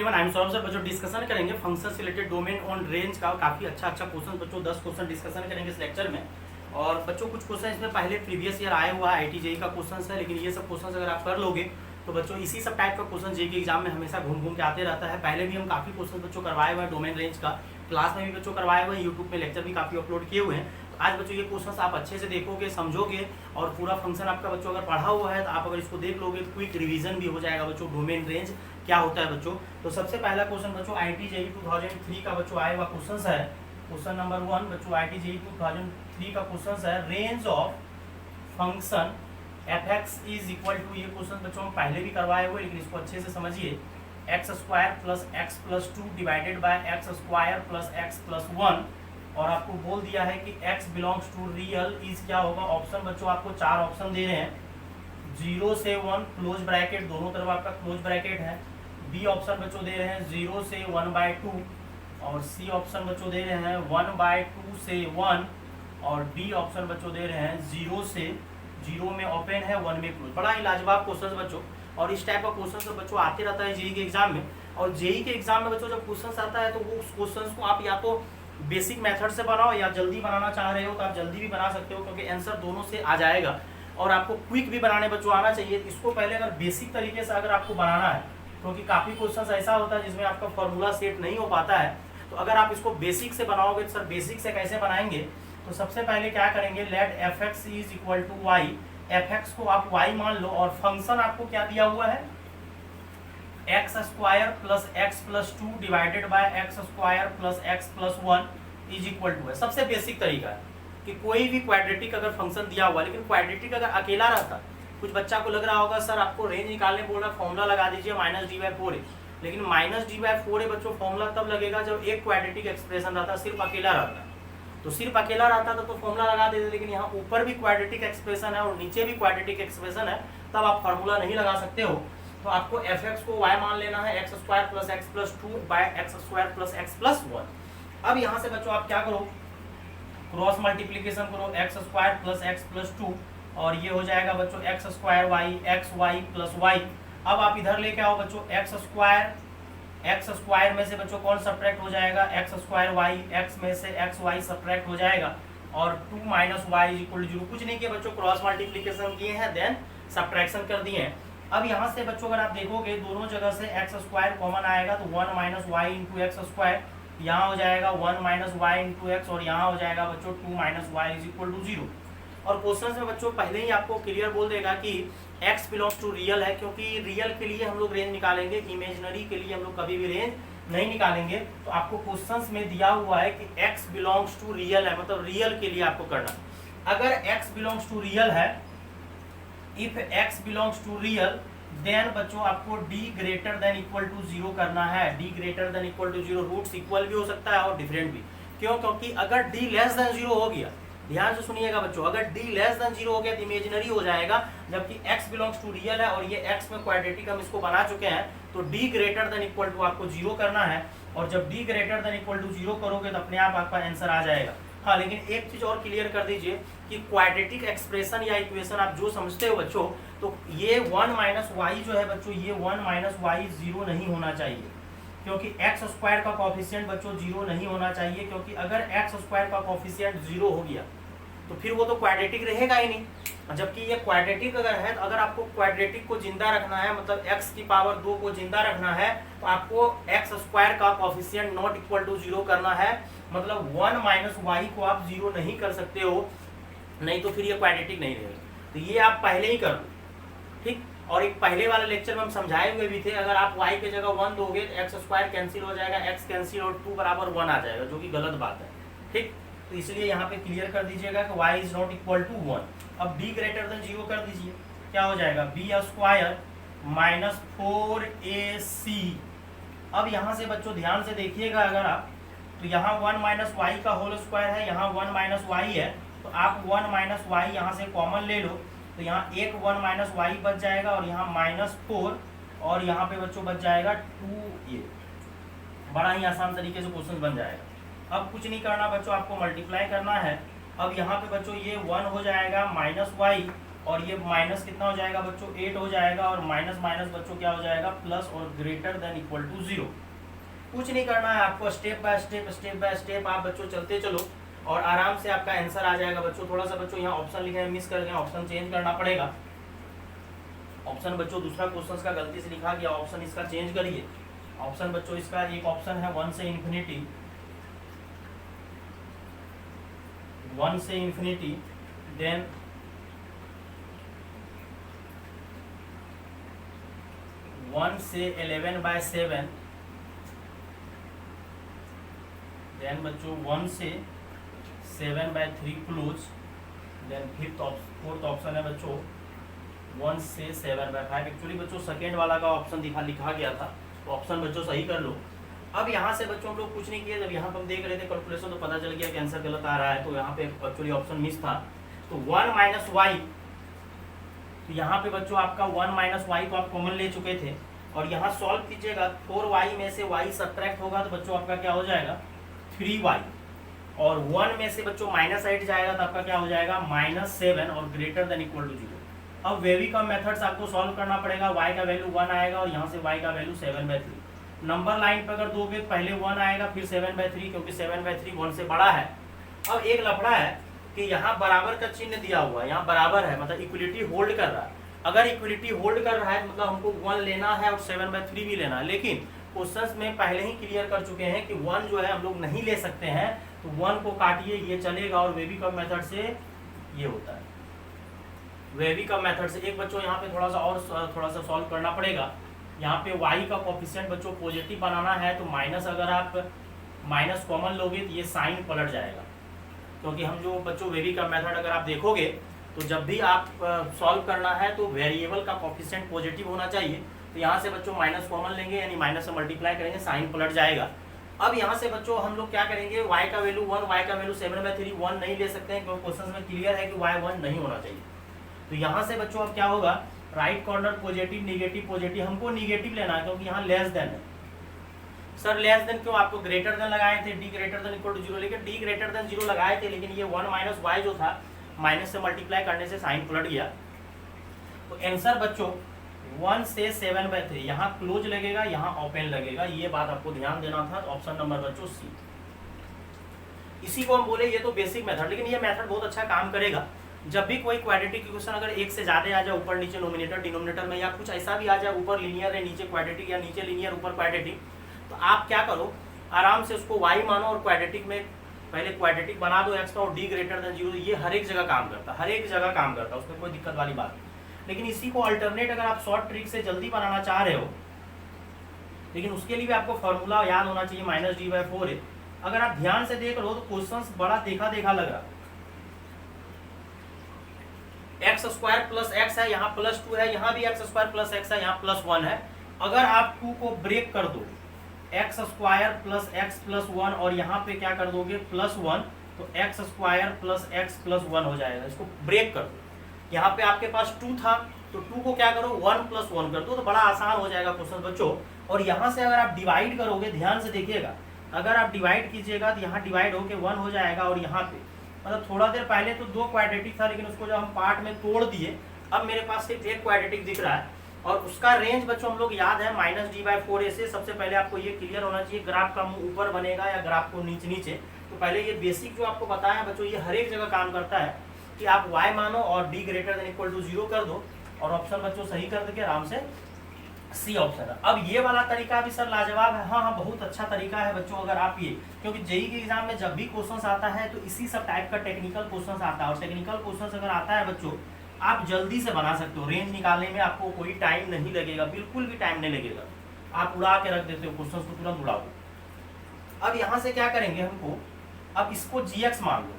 Everyone, I am Saurabh sir. बच्चों discussion करेंगे function से रिलेटेड डोमेन ऑन रेंज का। काफी अच्छा क्वेश्चन बच्चों 10 क्वेश्चन डिस्कशन करेंगे इस लेक्चर में। और बच्चों कुछ क्वेश्चन इसमें पहले प्रीवियस ईयर आया हुआ आई टी का क्वेश्चन है, लेकिन ये सब क्वेश्चन अगर आप कर लोगे तो बच्चों इसी सब टाइप का क्वेश्चन जेई के एग्जाम में हमेशा घूम घूम के आते रहता है। पहले भी हम काफी क्वेश्चन बच्चों करवाए हुए हैं डोमेन रेंज का, क्लास में भी बच्चों करवाए हुए हैं, यूट्यूब में लेक्चर भी काफी अपलोड किए हुए हैं। तो आज बच्चों ये क्वेश्चन आप अच्छे से देखोगे, समझोगे और पूरा फंक्शन आपका बच्चों अगर पढ़ा हुआ है तो आप अगर इसको देख लोगे तो क्विक रिवीजन भी हो जाएगा बच्चों डोमेन रेंज क्या होता है बच्चों। तो सबसे पहला क्वेश्चन बच्चों IIT JEE 2003 का बच्चों आया हुआ क्वेश्चन है। क्वेश्चन नंबर 1 बच्चों IIT JEE 2003 का क्वेश्चन है। Range of function fx is equal to, ये क्वेश्चन बच्चों हम पहले भी करवाए हुए लेकिन इसको अच्छे से समझिए, x square plus x plus 2 divided by x square plus x plus 1। और आपको बोल दिया है कि x belongs to real is क्या होगा। ऑप्शन बच्चों आपको 4 ऑप्शन दे रहे हैं, 0 से 1 क्लोज ब्रैकेट, दोनों तरफ आपका क्लोज ब्रैकेट है। बी ऑप्शन बच्चों दे रहे हैं 0 से 1/2 और सी ऑप्शन बच्चों दे रहे हैं 1/2 से 1 और डी ऑप्शन बच्चों दे रहे हैं 0 से 0 में ओपन है 1 में क्लोज। बड़ा ही लाजवाब क्वेश्चन बच्चों, और इस टाइप का क्वेश्चन तो बच्चों आते रहता है जेई के एग्जाम में। और जेई के एग्जाम में बच्चों जब क्वेश्चन आता है तो वो उस क्वेश्चन को आप या तो बेसिक मेथड से बनाओ या जल्दी बनाना चाह रहे हो तो आप जल्दी भी बना सकते हो, क्योंकि आंसर दोनों से आ जाएगा। और आपको क्विक भी बनाने बच्चों आना चाहिए। इसको पहले अगर बेसिक तरीके से अगर आपको बनाना है, क्योंकि काफी क्वेश्चन ऐसा होता है जिसमें आपका फॉर्मूला सेट नहीं हो पाता है, तो अगर आप इसको बेसिक से बनाओगे तो सर बेसिक से कैसे बनाएंगे। तो सबसे पहले क्या करेंगे, let fx is equal to y। fx को आप y मान लो और फंक्शन आपको क्या दिया हुआ है, x square plus x plus 2 divided by x square plus x plus 1 is equal to है। सबसे बेसिक तरीका है कि कोई भी क्वाड्रेटिक अगर फंक्शन दिया हुआ, लेकिन क्वाड्रेटिक अगर अकेला रहता, कुछ बच्चा को लग रहा होगा सर आपको रेंज निकालने बोल रहा, फॉर्मूला लगा दीजिए -d/4 है। लेकिन -d/4 है बच्चों फॉर्मूला तब लगेगा जब एक क्वाड्रेटिक एक्सप्रेशन रहता, सिर्फ अकेला रहता। तो सिर्फ अकेला रहता था तो फॉर्मूला लगा देते, लेकिन यहाँ ऊपर भी क्वाड्रेटिक एक्सप्रेशन है और नीचे भी क्वाड्रेटिक एक्सप्रेशन है, तब आप फॉर्मूला नहीं लगा सकते हो। तो आपको fx को y मान लेना है, x square plus x plus 2 by x square plus x plus 1। अब यहाँ से बच्चों आप क्या करो, क्रॉस मल्टीप्लीकेशन करो, x square plus x plus 2 और ये हो जाएगा बच्चों x square y x y plus y. अब आप इधर लेके आओ बच्चों, एक्स स्क्वायर में से बच्चों कौन सब्ट्रैक्ट हो जाएगा, एक्स स्क्वायर वाई, एक्स में से एक्स वाई सब्ट्रैक्ट हो जाएगा और 2 minus y is equal to 0। कुछ नहीं किया बच्चों, क्रॉस मल्टीप्लीकेशन किए हैं देन सब्ट्रैक्शन कर दिए हैं। अब यहाँ से बच्चों अगर आप देखोगे दोनों जगह से एक्स स्क्वायर कॉमन आएगा तो 1 minus y into x square, यहाँ हो जाएगा 1 माइनस वाई इंटू एक्स और यहाँ हो जाएगा बच्चों 2 minus y is equal to 0। और क्वेश्चन में बच्चों पहले ही आपको क्लियर बोल देगा कि x बिलोंग्स टू रियल है, क्योंकि रियल के लिए हम लोग रेंज निकालेंगे, इमेजिनरी के लिए हम लोग कभी भी रेंज नहीं निकालेंगे। तो आपको क्वेश्चंस में दिया हुआ है कि x बिलोंग्स टू रियल है, मतलब रियल के लिए आपको करना। अगर x बिलोंग्स टू रियल है, if x belongs to real then बच्चों आपको d greater than equal to 0 करना है। d greater than equal to 0, roots equal भी हो सकता है और डिफरेंट भी। क्यों, क्योंकि अगर d लेस देन 0 हो गया, ध्यान से सुनिएगा बच्चों, अगर d लेस देन 0 हो गया तो इमेजिनरी हो जाएगा, जबकि x बिलोंग्स टू रियल है और ये x में क्वाड्रेटिक हम इसको बना चुके हैं। तो d greater than equal to आपको 0 करना है और जब d greater than equal to 0 करोगे तो अपने आप आपका आंसर आ जाएगा। हाँ, लेकिन एक चीज और क्लियर कर दीजिए कि क्वाड्रेटिक एक्सप्रेशन या इक्वेशन आप जो समझते हो बच्चों, तो ये 1 माइनस वाई जो है बच्चों, ये 1 माइनस वाई 0 नहीं होना चाहिए, क्योंकि एक्स स्क्वायर का कॉफिशिएंट बच्चों 0 नहीं होना चाहिए, क्योंकि अगर एक्स स्क्वायर का कॉफिशिएंट 0 हो गया तो फिर वो तो क्वाड्रेटिक रहेगा ही नहीं। जबकि ये क्वाड्रेटिक अगर है, तो अगर आपको क्वाड्रेटिक को जिंदा रखना है, मतलब x की पावर 2 को जिंदा रखना है, तो आपको एक्स स्क्वायर का कॉफिशिएंट नॉट इक्वल टू 0 करना है। मतलब 1 माइनस वाई को आप 0 नहीं कर सकते हो, नहीं तो फिर ये क्वाड्रेटिक नहीं रहेगा। तो ये आप पहले ही कर लो, ठीक। और एक पहले वाले लेक्चर में हम समझाए हुए भी थे, अगर आप y की जगह 1 दोगे तो एक्स स्क्वायर कैंसिल हो जाएगा, x कैंसिल और 2 बराबर 1 आ जाएगा, जो कि गलत बात है, ठीक। तो इसलिए यहाँ पे क्लियर कर दीजिएगा कि y is not equal to 1। अब d ग्रेटर देन 0 कर दीजिए, क्या हो जाएगा, बी स्क्वायर माइनस 4ac। अब यहाँ से बच्चों ध्यान से देखिएगा, अगर आप तो यहाँ 1 माइनस वाई का होल स्क्वायर है, यहाँ 1 माइनस वाई है, तो आप 1 माइनस वाई यहाँ से कॉमन ले लो, तो यहाँ एक 1 माइनस वाई बच जाएगा और यहाँ -4 और यहाँ पे बच्चों बच जाएगा 2a। बड़ा ही आसान तरीके से क्वेश्चन बन जाएगा। अब कुछ नहीं करना बच्चों, आपको मल्टीप्लाई करना है। अब यहाँ पे बच्चों ये 1 हो जाएगा माइनस वाई और ये माइनस कितना हो जाएगा बच्चों 8 हो जाएगा, और माइनस माइनस बच्चों क्या हो जाएगा प्लस, और ग्रेटर देन इक्वल टू 0। कुछ नहीं करना है आपको, स्टेप बाय स्टेप आप बच्चों चलते चलो और आराम से आपका आंसर आ जाएगा बच्चों। थोड़ा सा बच्चों यहाँ ऑप्शन लिखे हैं मिस कर गए, ऑप्शन चेंज करना पड़ेगा। ऑप्शन बच्चों दूसरा क्वेश्चन का गलती से लिखा गया, ऑप्शन इसका चेंज करिए। ऑप्शन बच्चों इसका एक ऑप्शन है 1 से इन्फिनिटी, 1 से इन्फिनिटी, देन 1 से 11/7, देन बच्चों 1 से 7/3 क्लोज, देन फोर्थ ऑप्शन है बच्चों 1 से 7/5। एक्चुअली बच्चों सेकेंड वाला का ऑप्शन लिखा गया था, तो ऑप्शन बच्चों सही कर लो। अब यहाँ से बच्चों हम लोग कुछ नहीं किए, जब यहाँ पर हम देख रहे थे कैलकुलेशन तो पता चल गया कि आंसर गलत आ रहा है, तो यहाँ पे एक्चुअली ऑप्शन मिस था। तो 1 माइनस वाई, तो यहाँ पे बच्चों आपका 1 माइनस वाई को आप कॉमन ले चुके थे, और यहाँ सॉल्व कीजिएगा 4y में से y सब्ट्रैक्ट होगा तो बच्चों आपका क्या हो जाएगा 3y, और 1 में से बच्चों माइनस 8 जाएगा तो आपका क्या हो जाएगा -7, और ग्रेटर देन इक्वल टू 0। अब वेविकम मेथड्स आपको सॉल्व करना पड़ेगा। y का वैल्यू 1 आएगा और यहाँ से y का वैल्यू 7/3। नंबर लाइन पर अगर दोगे पहले 1 आएगा फिर 7/3, क्योंकि 7/3 1 से बड़ा है। अब एक लफड़ा है कि यहाँ बराबर का चिन्ह दिया हुआ है, यहाँ बराबर है मतलब इक्वलिटी होल्ड कर रहा है। अगर इक्वलिटी होल्ड कर रहा है मतलब हमको 1 लेना है और 7/3 भी लेना है, लेकिन क्वेश्चंस में पहले ही क्लियर कर चुके हैं कि 1 जो है हम लोग नहीं ले सकते हैं, तो 1 को काटिए, ये चलेगा। और वेविकम मेथड से ये होता है, वेविकम मेथड से। एक बच्चों यहाँ पे थोड़ा सा सॉल्व करना पड़ेगा। यहाँ पे y का कोफिशिएंट बच्चों पॉजिटिव बनाना है, तो माइनस अगर आप माइनस कॉमन लोगे तो ये साइन पलट जाएगा, क्योंकि हम जो बच्चों वेविकम मेथड अगर आप देखोगे तो जब भी आप सॉल्व करना है तो वेरिएबल का कोफिशिएंट पॉजिटिव होना चाहिए। तो यहाँ से बच्चों माइनस कॉमन लेंगे, यानी माइनस से मल्टीप्लाई करेंगे, साइन पलट जाएगा। अब यहाँ से बच्चों हम लोग क्या करेंगे, y का वैल्यू 1, y का वैल्यू 7/3, 1 नहीं ले सकते हैं क्योंकि क्वेश्चन में क्लियर है कि y 1 नहीं होना चाहिए। तो यहाँ से बच्चों अब क्या होगा, right corner positive negative positive, हमको निगेटिव लेना है क्योंकि यहाँ लेस देन है। सर लेस देन क्यों, आपको ग्रेटर देन लगाए थे, D greater than equal to 0, लेकिन डी ग्रेटर देन 0 लगाए थे, लेकिन ये 1 माइनस वाई जो था माइनस से मल्टीप्लाई करने से साइन पलट गया। तो आंसर बच्चों 1 से 7/3, यहाँ क्लोज लगेगा, यहाँ ओपन लगेगा, ये बात आपको ध्यान देना था। तो ऑप्शन नंबर बच्चों सी, इसी को हम बोले ये तो बेसिक मेथड, लेकिन ये मेथड बहुत अच्छा काम करेगा। जब भी कोई क्वाड्रेटिक इक्वेशन अगर एक से ज्यादा आ जाए, ऊपर नीचे नोमिनेटर डिनोमिनेटर में, या कुछ ऐसा भी आ जाए, ऊपर लीनियर है नीचे क्वाड्रेटिक, या नीचे लीनियर ऊपर क्वाड्रेटिक, तो आप क्या करो आराम से उसको y मानो और क्वाड्रेटिक में पहले क्वाड्रेटिक बना दो x का, और d ग्रेटर देन 0, ये हर एक जगह काम करता है, हर एक जगह काम करता है, उसमें कोई दिक्कत वाली बात नहीं। लेकिन इसी को अल्टरनेट अगर आप शॉर्ट ट्रिक से जल्दी बनाना चाह रहे हो, लेकिन उसके लिए भी आपको फॉर्मूला याद होना चाहिए, -d/4 है। अगर आप ध्यान से देख लो तो क्वेश्चन बड़ा देखा देखा लग रहा, x² + x है, यहाँ +2 है, यहाँ भी x² + x है, यहाँ +1 है। अगर आप 2 को ब्रेक कर दो, x² + x + 1, और यहाँ पे क्या कर दोगे +1, तो x² + x + 1 हो जाएगा। इसको ब्रेक कर दो, यहाँ पे आपके पास 2 था तो 2 को क्या करो 1 + 1 कर दो, तो बड़ा आसान हो जाएगा क्वेश्चन बच्चों। और यहाँ से अगर आप डिवाइड करोगे, ध्यान से देखिएगा, अगर आप डिवाइड कीजिएगा तो यहाँ डिवाइड होके 1 हो जाएगा, और यहाँ पे मतलब थोड़ा देर पहले तो 2 क्वाड्रेटिक था, लेकिन उसको जब हम पार्ट में तोड़ दिए, अब मेरे पास सिर्फ एक क्वाड्रेटिक दिख रहा है, और उसका रेंज बच्चों हम लोग याद है -d/4 से। सबसे पहले आपको ये क्लियर होना चाहिए, ग्राफ का मुंह ऊपर बनेगा या ग्राफ को नीचे नीचे। तो पहले ये बेसिक जो आपको बताया बच्चों, ये हर एक जगह काम करता है कि आप y मानो और d greater than equal to 0 कर दो, और ऑप्शन बच्चों सही कर देके आराम से सी ऑप्शन है। अब ये वाला तरीका भी सर लाजवाब है, हाँ बहुत अच्छा तरीका है बच्चों। अगर आप ये, क्योंकि जेईई के एग्जाम में जब भी क्वेश्चन आता है तो इसी सब टाइप का टेक्निकल क्वेश्चन आता है, और टेक्निकल क्वेश्चन अगर आता है बच्चों आप जल्दी से बना सकते हो, रेंज निकालने में आपको कोई टाइम नहीं लगेगा, बिल्कुल भी टाइम नहीं लगेगा, आप उड़ा के रख देते हो क्वेश्चन को, तुरंत उड़ाओ। अब यहाँ से क्या करेंगे हमको, अब इसको gx मान लो,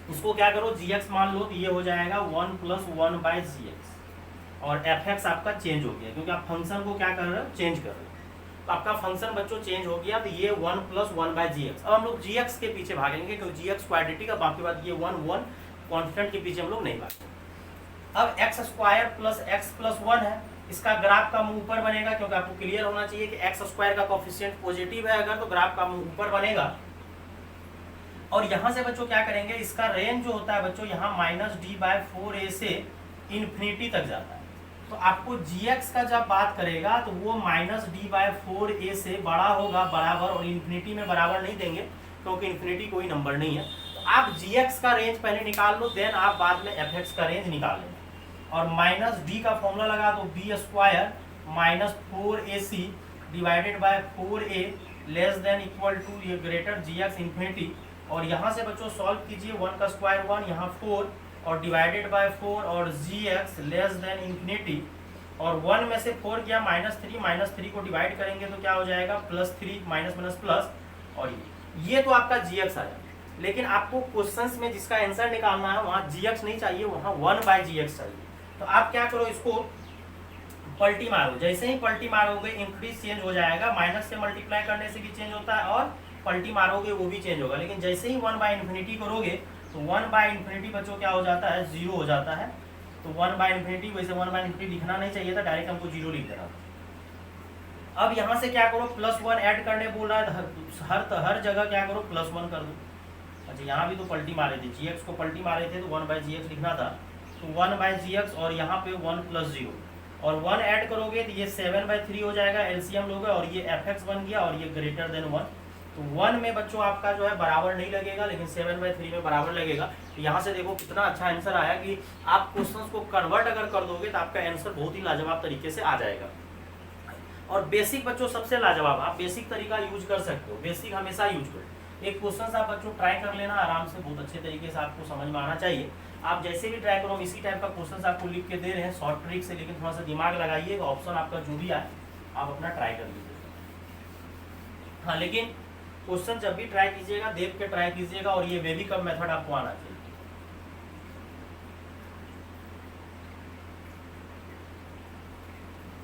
इसको क्या करो gx मान लो, तो ये हो जाएगा 1 + 1/gx, और fx आपका चेंज हो गया क्योंकि आप फंक्शन को क्या कर रहे हो, चेंज कर रहे हो। तो आपका फंक्शन बच्चों चेंज हो गया, तो ये 1 + 1/gx। अब हम लोग gx के पीछे भागेंगे क्योंकि gx क्वाड्रेटिक है, बाकी बात ये 1 कॉन्स्टेंट के पीछे हम लोग नहीं भागेंगे। अब x² + x + 1 है, इसका ग्राफ का मुंह ऊपर बनेगा, क्योंकि आपको क्लियर होना चाहिए कि x² का कोफिशिएंट पॉजिटिव है अगर, तो ग्राफ का मुंह ऊपर बनेगा। और यहाँ से बच्चों क्या करेंगे, इसका रेंज जो होता है बच्चों यहाँ -d/4a से इन्फिनिटी तक जाता है। तो आपको gx का जब बात करेगा तो वो -d/4a से बड़ा होगा बराबर, और इन्फिनिटी में बराबर नहीं देंगे क्योंकि इन्फिनिटी कोई नंबर नहीं है। तो आप gx का रेंज पहले निकाल लो, देन आप बाद में fx का रेंज निकाल लेना। और -d का फॉर्मूला लगा दो, b² -4ac divided by 4a less than equal to ये ग्रेटर gx इन्फिनिटी। और यहाँ से बच्चों सॉल्व कीजिए, 1 का स्क्वायर 1, यहाँ 4 और डिवाइडेड बाय 4 और gx लेस देन इन्फिनिटी। और 1 में से 4 किया -3 को डिवाइड करेंगे तो क्या हो जाएगा +3 माइनस माइनस प्लस। और ये तो आपका gx आया। लेकिन आपको क्वेश्चंस में जिसका आंसर निकालना है वहाँ gx नहीं चाहिए, वहाँ 1/gx चाहिए। तो आप क्या करो, इसको पलटी मारो। जैसे ही पलटी मारोगे इंक्रीज चेंज हो जाएगा, माइनस से मल्टीप्लाई करने से भी चेंज होता है और पलटी मारोगे वो भी चेंज होगा। लेकिन जैसे ही 1/इन्फिनिटी करोगे तो 1/इन्फिनिटी बच्चों क्या हो जाता है, 0 हो जाता है। तो 1/इन्फिनिटी, वैसे 1/इन्फिनिटी लिखना नहीं चाहिए था, डायरेक्ट हमको 0 लिख देना। अब यहाँ से क्या करो, +1 ऐड करने बोल रहा है, हर जगह क्या करो +1 कर दो। अच्छा यहाँ भी तो पलटी मारे थे, gx को पलटी मारे थे तो 1/gx लिखना था, तो 1/gx और यहाँ पे 1 + 0 और 1 ऐड करोगे तो ये 7/3 हो जाएगा, एलसीएम लोगे और ये fx बन गया और ये ग्रेटर देन 1। तो 1 में बच्चों आपका जो है बराबर नहीं लगेगा, लेकिन 7/3 में बराबर लगेगा। तो यहाँ से देखो कितना अच्छा आंसर आया कि आप क्वेश्चंस को कन्वर्ट अगर कर दोगे तो आपका आंसर बहुत ही लाजवाब तरीके से आ जाएगा। और बेसिक बच्चों सबसे लाजवाब, आप बेसिक तरीका यूज कर सकते हो, बेसिक हमेशा यूज करो। एक क्वेश्चन आप बच्चों ट्राई कर लेना आराम से, बहुत अच्छे तरीके से आपको समझ में आना चाहिए। आप जैसे भी ट्राई करो, इसी टाइप का क्वेश्चन आपको लिख के दे रहे हैं शॉर्ट ट्रिक से, लेकिन थोड़ा सा दिमाग लगाइएगा, ऑप्शन आपका जो भी आए आप अपना ट्राई कर लीजिए। हाँ, लेकिन क्वेश्चन जब भी ट्राई कीजिएगा देख के ट्राई कीजिएगा, और ये वेबी कब मेथड आपको आना चाहिए।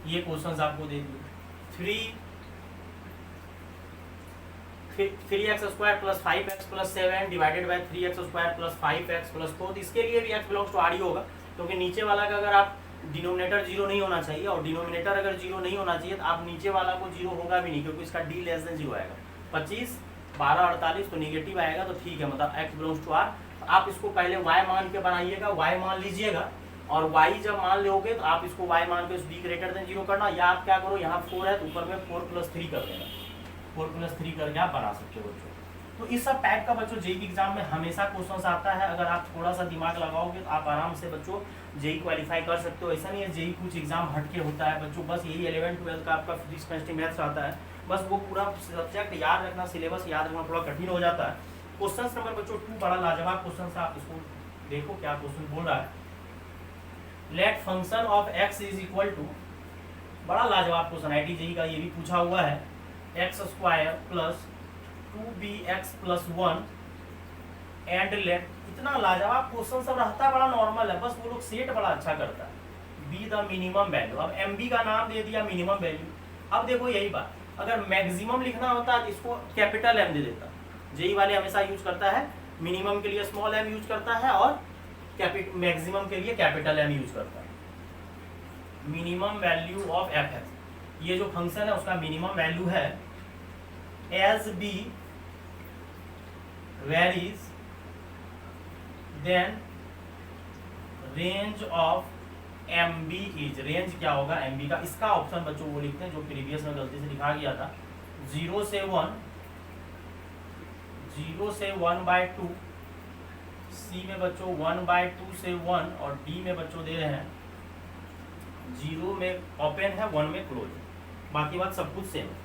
ये क्वेश्चन आपको दे दिए 3x² + 5x + 7 divided by 3x² + 5x + 4। तो इसके लिए भी x बिलोंग्स टू r ही होगा, क्योंकि नीचे वाला का अगर आप डिनोमिनेटर 0 नहीं होना चाहिए, और डिनोमिनेटर अगर 0 नहीं होना चाहिए तो आप नीचे वाला को 0 होगा भी नहीं, क्योंकि इसका d लेस देन 0 आएगा। 25 12 48 तो निगेटिव आएगा, तो ठीक है, मतलब x बिलोंग्स टू r। तो आप इसको पहले y मान के बनाइएगा, y मान लीजिएगा, और y जब मान लोगे तो आप इसको y मान के d ग्रेटर देन 0 करना। या आप क्या करो, यहाँ 4 है तो ऊपर में 4 + 3 कर देना, 4 + 3 करके आप बना सकते हो बच्चों। तो इस सब टाइप का बच्चों जेईई एग्जाम में हमेशा क्वेश्चंस आता है, अगर आप थोड़ा सा दिमाग लगाओगे तो आप आराम से बच्चों जेईई क्वालिफाई कर सकते हो। ऐसा नहीं है जेईई कुछ एग्जाम हटके होता है बच्चों, बस यही 11 12 का आपका फिजिक्स केमिस्ट्री मैथ्स आता है, बस वो पूरा सब्जेक्ट याद रखना, सिलेबस याद रखना थोड़ा कठिन हो जाता है। क्वेश्चन नंबर बच्चों 2 बड़ा लाजवाब क्वेश्चन था, आप इसको देखो क्या क्वेश्चन बोल रहा है। Let function of x is equal to, बड़ा लाजवाब क्वेश्चन IIT का ये भी पूछा हुआ है, x² + 2bx + 1 एंड लेट। इतना लाजवाब क्वेश्चन सब रहता बड़ा नॉर्मल है, बस वो लोग सेट बड़ा अच्छा करता है। बी द मिनिमम वैल्यू, अब MB का नाम दे दिया मिनिमम वैल्यू। अब देखो यही बात, अगर मैक्सिमम लिखना होता तो इसको कैपिटल M दे देता। जेईई वाले हमेशा यूज करता है, मिनिमम के लिए स्मॉल m यूज करता है और मैक्सिमम के लिए कैपिटल M यूज करता है। मिनिमम वैल्यू ऑफ fx, ये जो फंक्शन है उसका मिनिमम वैल्यू है as b varies then range of MB is. Range क्या होगा MB का, इसका ऑप्शन बच्चों वो लिखते हैं जो प्रीवियस में गलती से लिखा गया था, 0 से 1, 0 से 1/2, C में बच्चों 1/2 से 1, और D में बच्चों दे रहे हैं 0 में ओपन है 1 में क्लोज है। बाकी बात सब कुछ सेम है,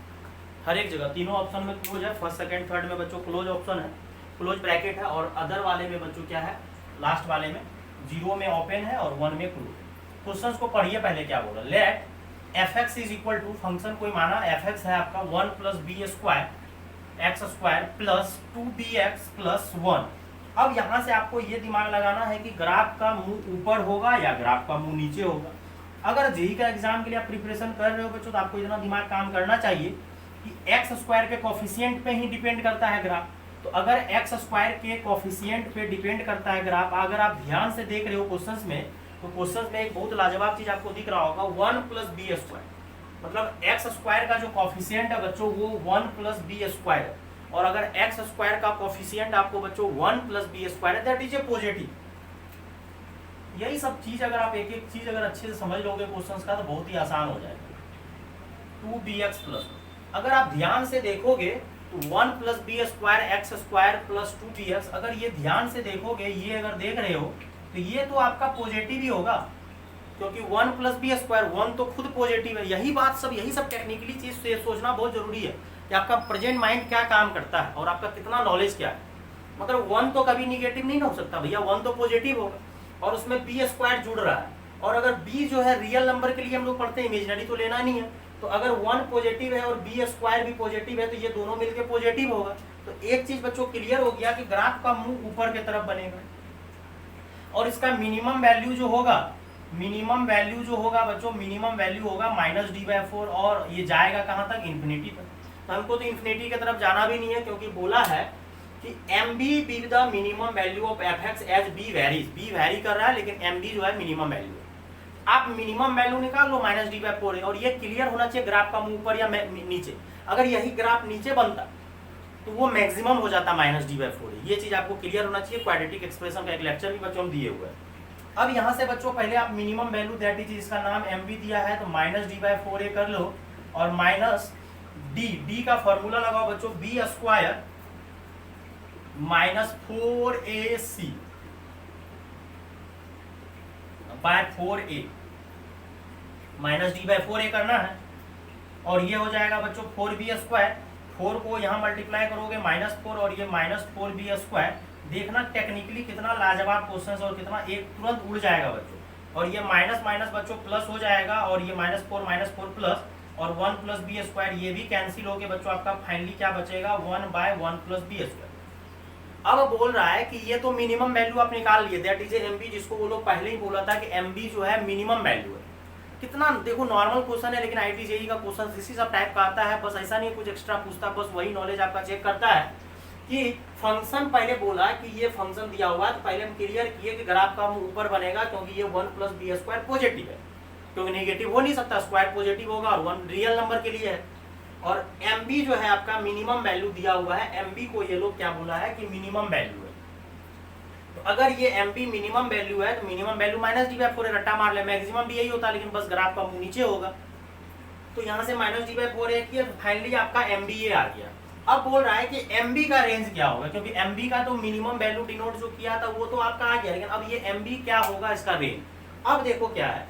हर एक जगह तीनों ऑप्शन में क्लोज है। फर्स्ट सेकंड थर्ड में बच्चों क्लोज ऑप्शन है, क्लोज ब्रैकेट है, और अदर वाले में बच्चों क्या है, लास्ट वाले में 0 में ओपन है और 1 में क्लोज। क्वेश्चंस को पढ़िए पहले क्या बोला। Let fx is equal to, function कोई माना fx है आपका 1 + b² x² + 2bx + 1। अब यहाँ से आपको ये दिमाग लगाना है कि ग्राफ का मुंह ऊपर होगा या ग्राफ का मुंह नीचे होगा। अगर जेईई का एग्जाम के लिए आप प्रिपरेशन कर रहे हो बच्चों तो आपको इतना दिमाग काम करना चाहिए कि x² के कोफिशिएंट पे ही डिपेंड करता है ग्राफ। तो अगर x² के कोफिशिएंट पे डिपेंड करता है ग्राफ, अगर आप ध्यान से देख रहे हो क्वेश्चंस में, तो क्वेश्चंस में एक बहुत लाजवाब चीज आपको दिख रहा होगा 1 + b², मतलब x² का जो कोफिशिएंट है बच्चों वो 1 + b² है। और अगर एक्स स्क्वायर का कोफिशिएंट आपको बच्चों 1 प्लस बी स्क्वायर है, दैट इज ए पॉजिटिव। यही सब चीज अगर आप एक एक चीज अगर अच्छे से समझ लोगे क्वेश्चंस का तो बहुत ही आसान हो जाएगा। 2bx प्लस, अगर आप ध्यान से देखोगे तो 1 plus b square x square plus 2bx, अगर ये ध्यान से देखोगे, ये अगर देख रहे हो तो ये तो आपका पॉजिटिव ही होगा, क्योंकि 1 प्लस बी स्क्वायर 1 तो खुद पॉजिटिव है। यही बात सब, यही सब टेक्निकली चीज से सोचना बहुत जरूरी है कि आपका प्रेजेंट माइंड क्या काम करता है और आपका कितना नॉलेज क्या है। मतलब 1 तो कभी निगेटिव नहीं हो सकता भैया, 1 तो पॉजिटिव होगा और उसमें बी स्क्वायर जुड़ रहा है, और अगर बी जो है रियल नंबर के लिए हम लोग पढ़ते हैं, इमेजिनरी तो लेना नहीं है, तो अगर 1 पॉजिटिव है और बी स्क्वायर भी पॉजिटिव है तो ये दोनों मिलकर पॉजिटिव होगा। तो एक चीज बच्चों क्लियर हो गया कि ग्राफ का मुंह ऊपर की तरफ बनेगा, और इसका मिनिमम वैल्यू जो होगा, मिनिमम वैल्यू जो होगा बच्चों, मिनिमम वैल्यू होगा -d/4, और ये जाएगा कहाँ तक, इन्फिनिटी तक। तो हमको तो इन्फिनिटी की तरफ जाना भी नहीं है, क्योंकि बोला है कि MB be the minimum value of fx as b varies, b vary कर रहा है लेकिन MB जो है मिनिमम वैल्यू है। आप मिनिमम वैल्यू निकाल लो -d/4 है, और ये क्लियर होना चाहिए ग्राफ का मुंह ऊपर या नीचे। अगर यही ग्राफ नीचे बनता तो वो मैक्सिमम हो जाता -d/4। ये चीज आपको क्लियर होना चाहिए। क्वाड्रेटिक एक्सप्रेशन का एक लेक्चर भी बच्चों हम दिए हुए हैं। अब यहाँ से बच्चों पहले आप मिनिमम वैल्यू दैट इज, इसका नाम MB दिया है तो -d/4 कर लो, और माइनस d का फॉर्मूला लगाओ बच्चों, b square -4ac bye 4a, -d/4 करना है, और ये हो जाएगा बच्चों 4b स्क्वायर। 4 को यहाँ मल्टीप्लाई करोगे -4 और ये -4b स्क्वायर। देखना टेक्निकली कितना लाजवाब क्वेश्चन है और कितना एक तुरंत उड़ जाएगा बच्चों। और ये माइनस माइनस बच्चों प्लस हो जाएगा, और ये -4 प्लस, और 1 प्लस बी स्क्वायर ये भी कैंसिल हो गए बच्चों। आपका फाइनली क्या बचेगा, 1/1 प्लस बी स्क्वायर। अब बोल रहा है कि ये तो मिनिमम वैल्यू आप निकाल लिए, दैट इज MB, जिसको वो लोग पहले ही बोला था कि MB जो है मिनिमम वैल्यू है। कितना देखो नॉर्मल क्वेश्चन है, लेकिन IIT-JEE का क्वेश्चन इसी सब टाइप का आता है। बस ऐसा नहीं कुछ एक्स्ट्रा पूछता, बस वही नॉलेज आपका चेक करता है कि फंक्शन पहले बोला कि ये फंक्शन दिया हुआ है, तो पहले हम क्लियर किए कि ग्राफ का ऊपर बनेगा, क्योंकि ये 1 प्लस बी स्क्वायर पॉजिटिव है, क्योंकि नेगेटिव हो नहीं सकता, स्क्वायर पॉजिटिव होगा और 1 रियल नंबर के लिए है। और MB जो है आपका मिनिमम वैल्यू दिया हुआ है, MB को ये लोग क्या बोला है कि मिनिमम वैल्यू है। तो अगर ये MB मिनिमम वैल्यू है तो मिनिमम वैल्यू -d/4 रट्टा मार ले, मैक्सिमम भी यही होता है, लेकिन बस ग्राफ का मुंह नीचे होगा। तो यहाँ से -d/4 किया तो फाइनली आपका MB ये आ गया। अब बोल रहा है कि MB का रेंज क्या होगा, क्योंकि MB का तो मिनिमम वैल्यू डिनोट जो किया था वो तो आपका आ गया, लेकिन अब ये MB क्या होगा इसका रेंज। अब देखो क्या है,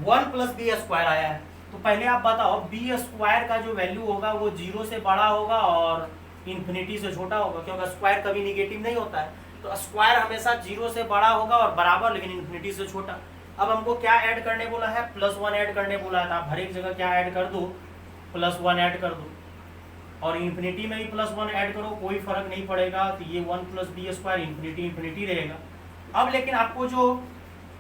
1 प्लस बी स्क्वायर आया है, तो पहले आप बताओ बी स्क्वायर का जो वैल्यू होगा वो 0 से बड़ा होगा और इन्फिनिटी से छोटा होगा, क्योंकि स्क्वायर कभी निगेटिव नहीं होता है। तो स्क्वायर हमेशा 0 से बड़ा होगा और बराबर, लेकिन इन्फिनिटी से छोटा। अब हमको क्या ऐड करने बोला है, +1 ऐड करने बोला था। आप हर एक जगह क्या ऐड कर दो, +1 ऐड कर दो, और इन्फिनिटी में भी +1 ऐड करो, कोई फर्क नहीं पड़ेगा। तो ये 1 प्लस बी स्क्वायर इन्फिनिटी रहेगा। अब लेकिन आपको जो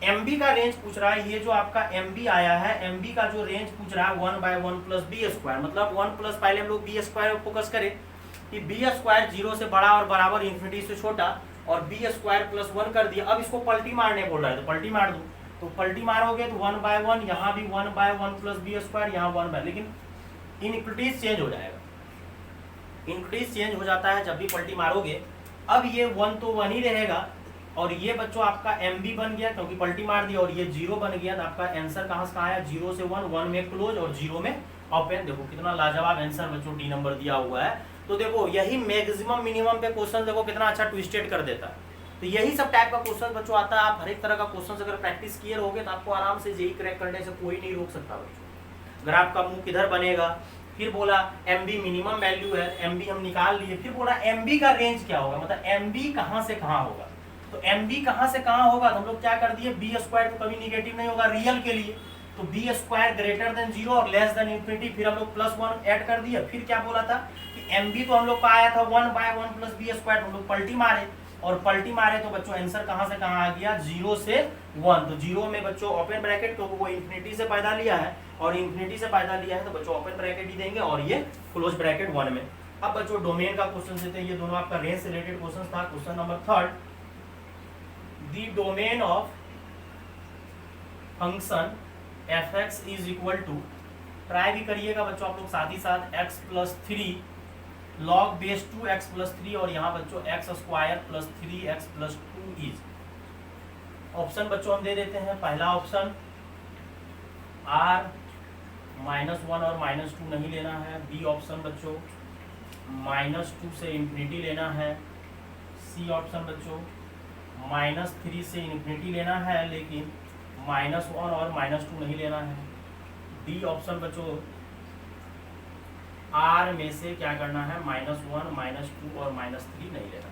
MB का रेंज पूछ रहा है, ये जो आपका MB आया है, MB का जो रेंज पूछ रहा है 1/1 प्लस बी स्क्वायर, मतलब 1 प्लस, पहले हम लोग बी स्क्वायर पर फोकस करें कि बी स्क्वायर 0 से बड़ा और बराबर, इन्फिनिटी से छोटा, और बी स्क्वायर +1 कर दिया। अब इसको पलटी मारने बोल रहा है, तो पलटी मार दो। तो पलटी मारोगे तो 1/1, यहाँ भी 1/1 प्लस बी स्क्वायर, यहाँ 1/, लेकिन इनइक्विटीज चेंज हो जाएगा। इनक्रीज चेंज हो जाता है जब भी पलटी मारोगे। अब ये 1 तो 1 ही रहेगा, और ये बच्चों आपका MB बन गया क्योंकि पलटी मार दिया, और ये 0 बन गया। तो आपका आंसर कहाँ से कहाँ आया, 0 से 1, 1 में क्लोज और 0 में ओपन। देखो कितना लाजवाब आंसर बच्चों डी नंबर दिया हुआ है। तो देखो यही मैक्सिमम मिनिमम पे क्वेश्चन देखो कितना अच्छा ट्विस्टेड कर देता है। तो यही सब टाइप का क्वेश्चन बच्चों आता है। आप हर एक तरह का क्वेश्चन अगर प्रैक्टिस किए रहोगे तो आपको आराम से JEE क्रैक करने से कोई नहीं रोक सकता बच्चों। ग्राफ का मुंह किधर बनेगा, फिर बोला MB मिनिमम वैल्यू है, MB हम निकाल लिए। फिर बोला MB का रेंज क्या होगा, मतलब MB कहाँ से कहाँ होगा। तो MB कहाँ से कहाँ होगा, तो हम लोग क्या कर दिए, बी स्क्वायर तो कभी निगेटिव नहीं होगा रियल के लिए, तो बी स्क्वायर ग्रेटर देन 0 और लेस देन इन्फिनिटी। फिर हम लोग +1 ऐड कर दिया। फिर क्या बोला था कि MB तो हम लोग का आया था 1/1 प्लस बी स्क्वायर, हम लोग पलटी मारे, और पलटी मारे तो बच्चों आंसर कहाँ से कहाँ आ गया, 0 से 1। तो 0 में बच्चों ओपन ब्रैकेट, क्योंकि वो इन्फिनिटी से पैदा लिया है, और इन्फिनिटी से पैदा लिया है तो बच्चों ओपन ब्रैकेट ही देंगे, और ये क्लोज ब्रैकेट 1 में। अब बच्चों डोमेन का क्वेश्चन देते हैं। ये दोनों आपका रेंज से रिलेटेड क्वेश्चन था। Question number 3, the domain of function fx is equal to, try भी करिएगा बच्चों आप लोग साथ ही साथ x + 3 log base 2x plus 3 और यहाँ बच्चों x square plus 3x plus 2 is. Option बच्चों हम दे देते हैं। पहला ऑप्शन r -1 और -2 नहीं लेना है। बी ऑप्शन बच्चों -2 से इंफिनिटी लेना है। सी ऑप्शन बच्चों -3 से इंफिनिटी लेना है लेकिन -1 और -2 नहीं लेना है। डी ऑप्शन बच्चों आर में से क्या करना है, -1 -2 और -3 नहीं लेना।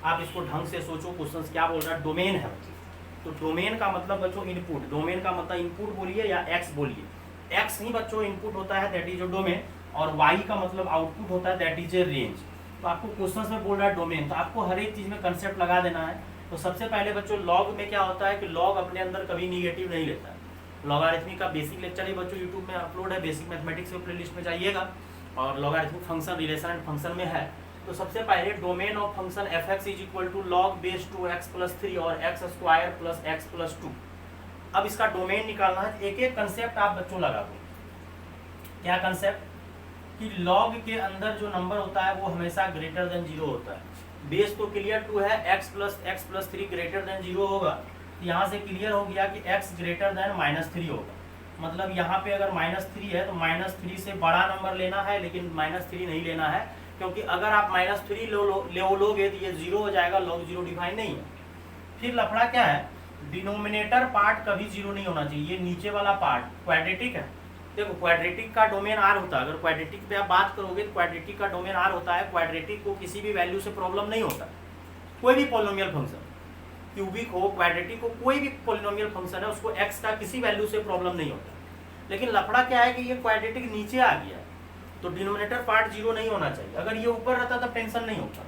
आप इसको ढंग से सोचो, क्वेश्चन क्या बोल रहा है, डोमेन है बच्चों। तो डोमेन का मतलब बच्चों इनपुट, डोमेन का मतलब इनपुट बोलिए या एक्स बोलिए। एक्स ही बच्चों इनपुट होता है, दैट इज अ डोमेन, और वाई का मतलब आउटपुट होता है, दैट इज ए रेंज। तो आपको क्वेश्चन में बोल रहा है डोमेन, तो आपको हर एक चीज में कंसेप्ट लगा देना है। तो सबसे पहले बच्चों लॉग में क्या होता है कि लॉग अपने अंदर कभी निगेटिव नहीं लेता है। लॉगरिथमिक का बेसिक लेक्चर ही बच्चों यूट्यूब में अपलोड है, बेसिक मैथमेटिक्स के प्लेलिस्ट में जाइएगा और logarithmic function, relation and function में है। तो सबसे पहले domain of function f x is equal to log base 2x plus 3 और x square plus x plus 2। अब इसका डोमेन निकालना है। एक एक कंसेप्ट आप बच्चों लगा दो। क्या कंसेप्ट कि लॉग के अंदर जो नंबर होता है वो हमेशा ग्रेटर देन 0 होता है। बेस तो क्लियर 2 है, x प्लस 3 ग्रेटर देन 0 होगा। यहाँ से क्लियर हो गया कि x ग्रेटर देन -3 होगा। मतलब यहाँ पे अगर -3 है तो -3 से बड़ा नंबर लेना है, लेकिन -3 नहीं लेना है, क्योंकि अगर आप -3 लोगे तो ये 0 हो जाएगा, लॉग 0 डिफाइन नहीं है। फिर लफड़ा क्या है, डिनोमिनेटर पार्ट कभी 0 नहीं होना चाहिए। ये नीचे वाला पार्ट क्वाड्रेटिक है। देखो क्वाड्रेटिक का डोमेन r होता है। अगर क्वाड्रेटिक पे आप बात करोगे तो क्वाड्रेटिक का डोमेन r होता है। क्वाड्रेटिक को किसी भी वैल्यू से प्रॉब्लम नहीं होता। कोई भी पॉलिनोमियल फंक्शन, क्यूबिक हो, क्वाड्रेटिक हो, कोई भी पॉलिनोमियल फंक्शन है, उसको x का किसी वैल्यू से प्रॉब्लम नहीं होता। लेकिन लफड़ा क्या है कि ये क्वाड्रेटिक नीचे आ गया, तो डिनोमिनेटर पार्ट 0 नहीं होना चाहिए। अगर ये ऊपर रहता तब टेंशन नहीं होता।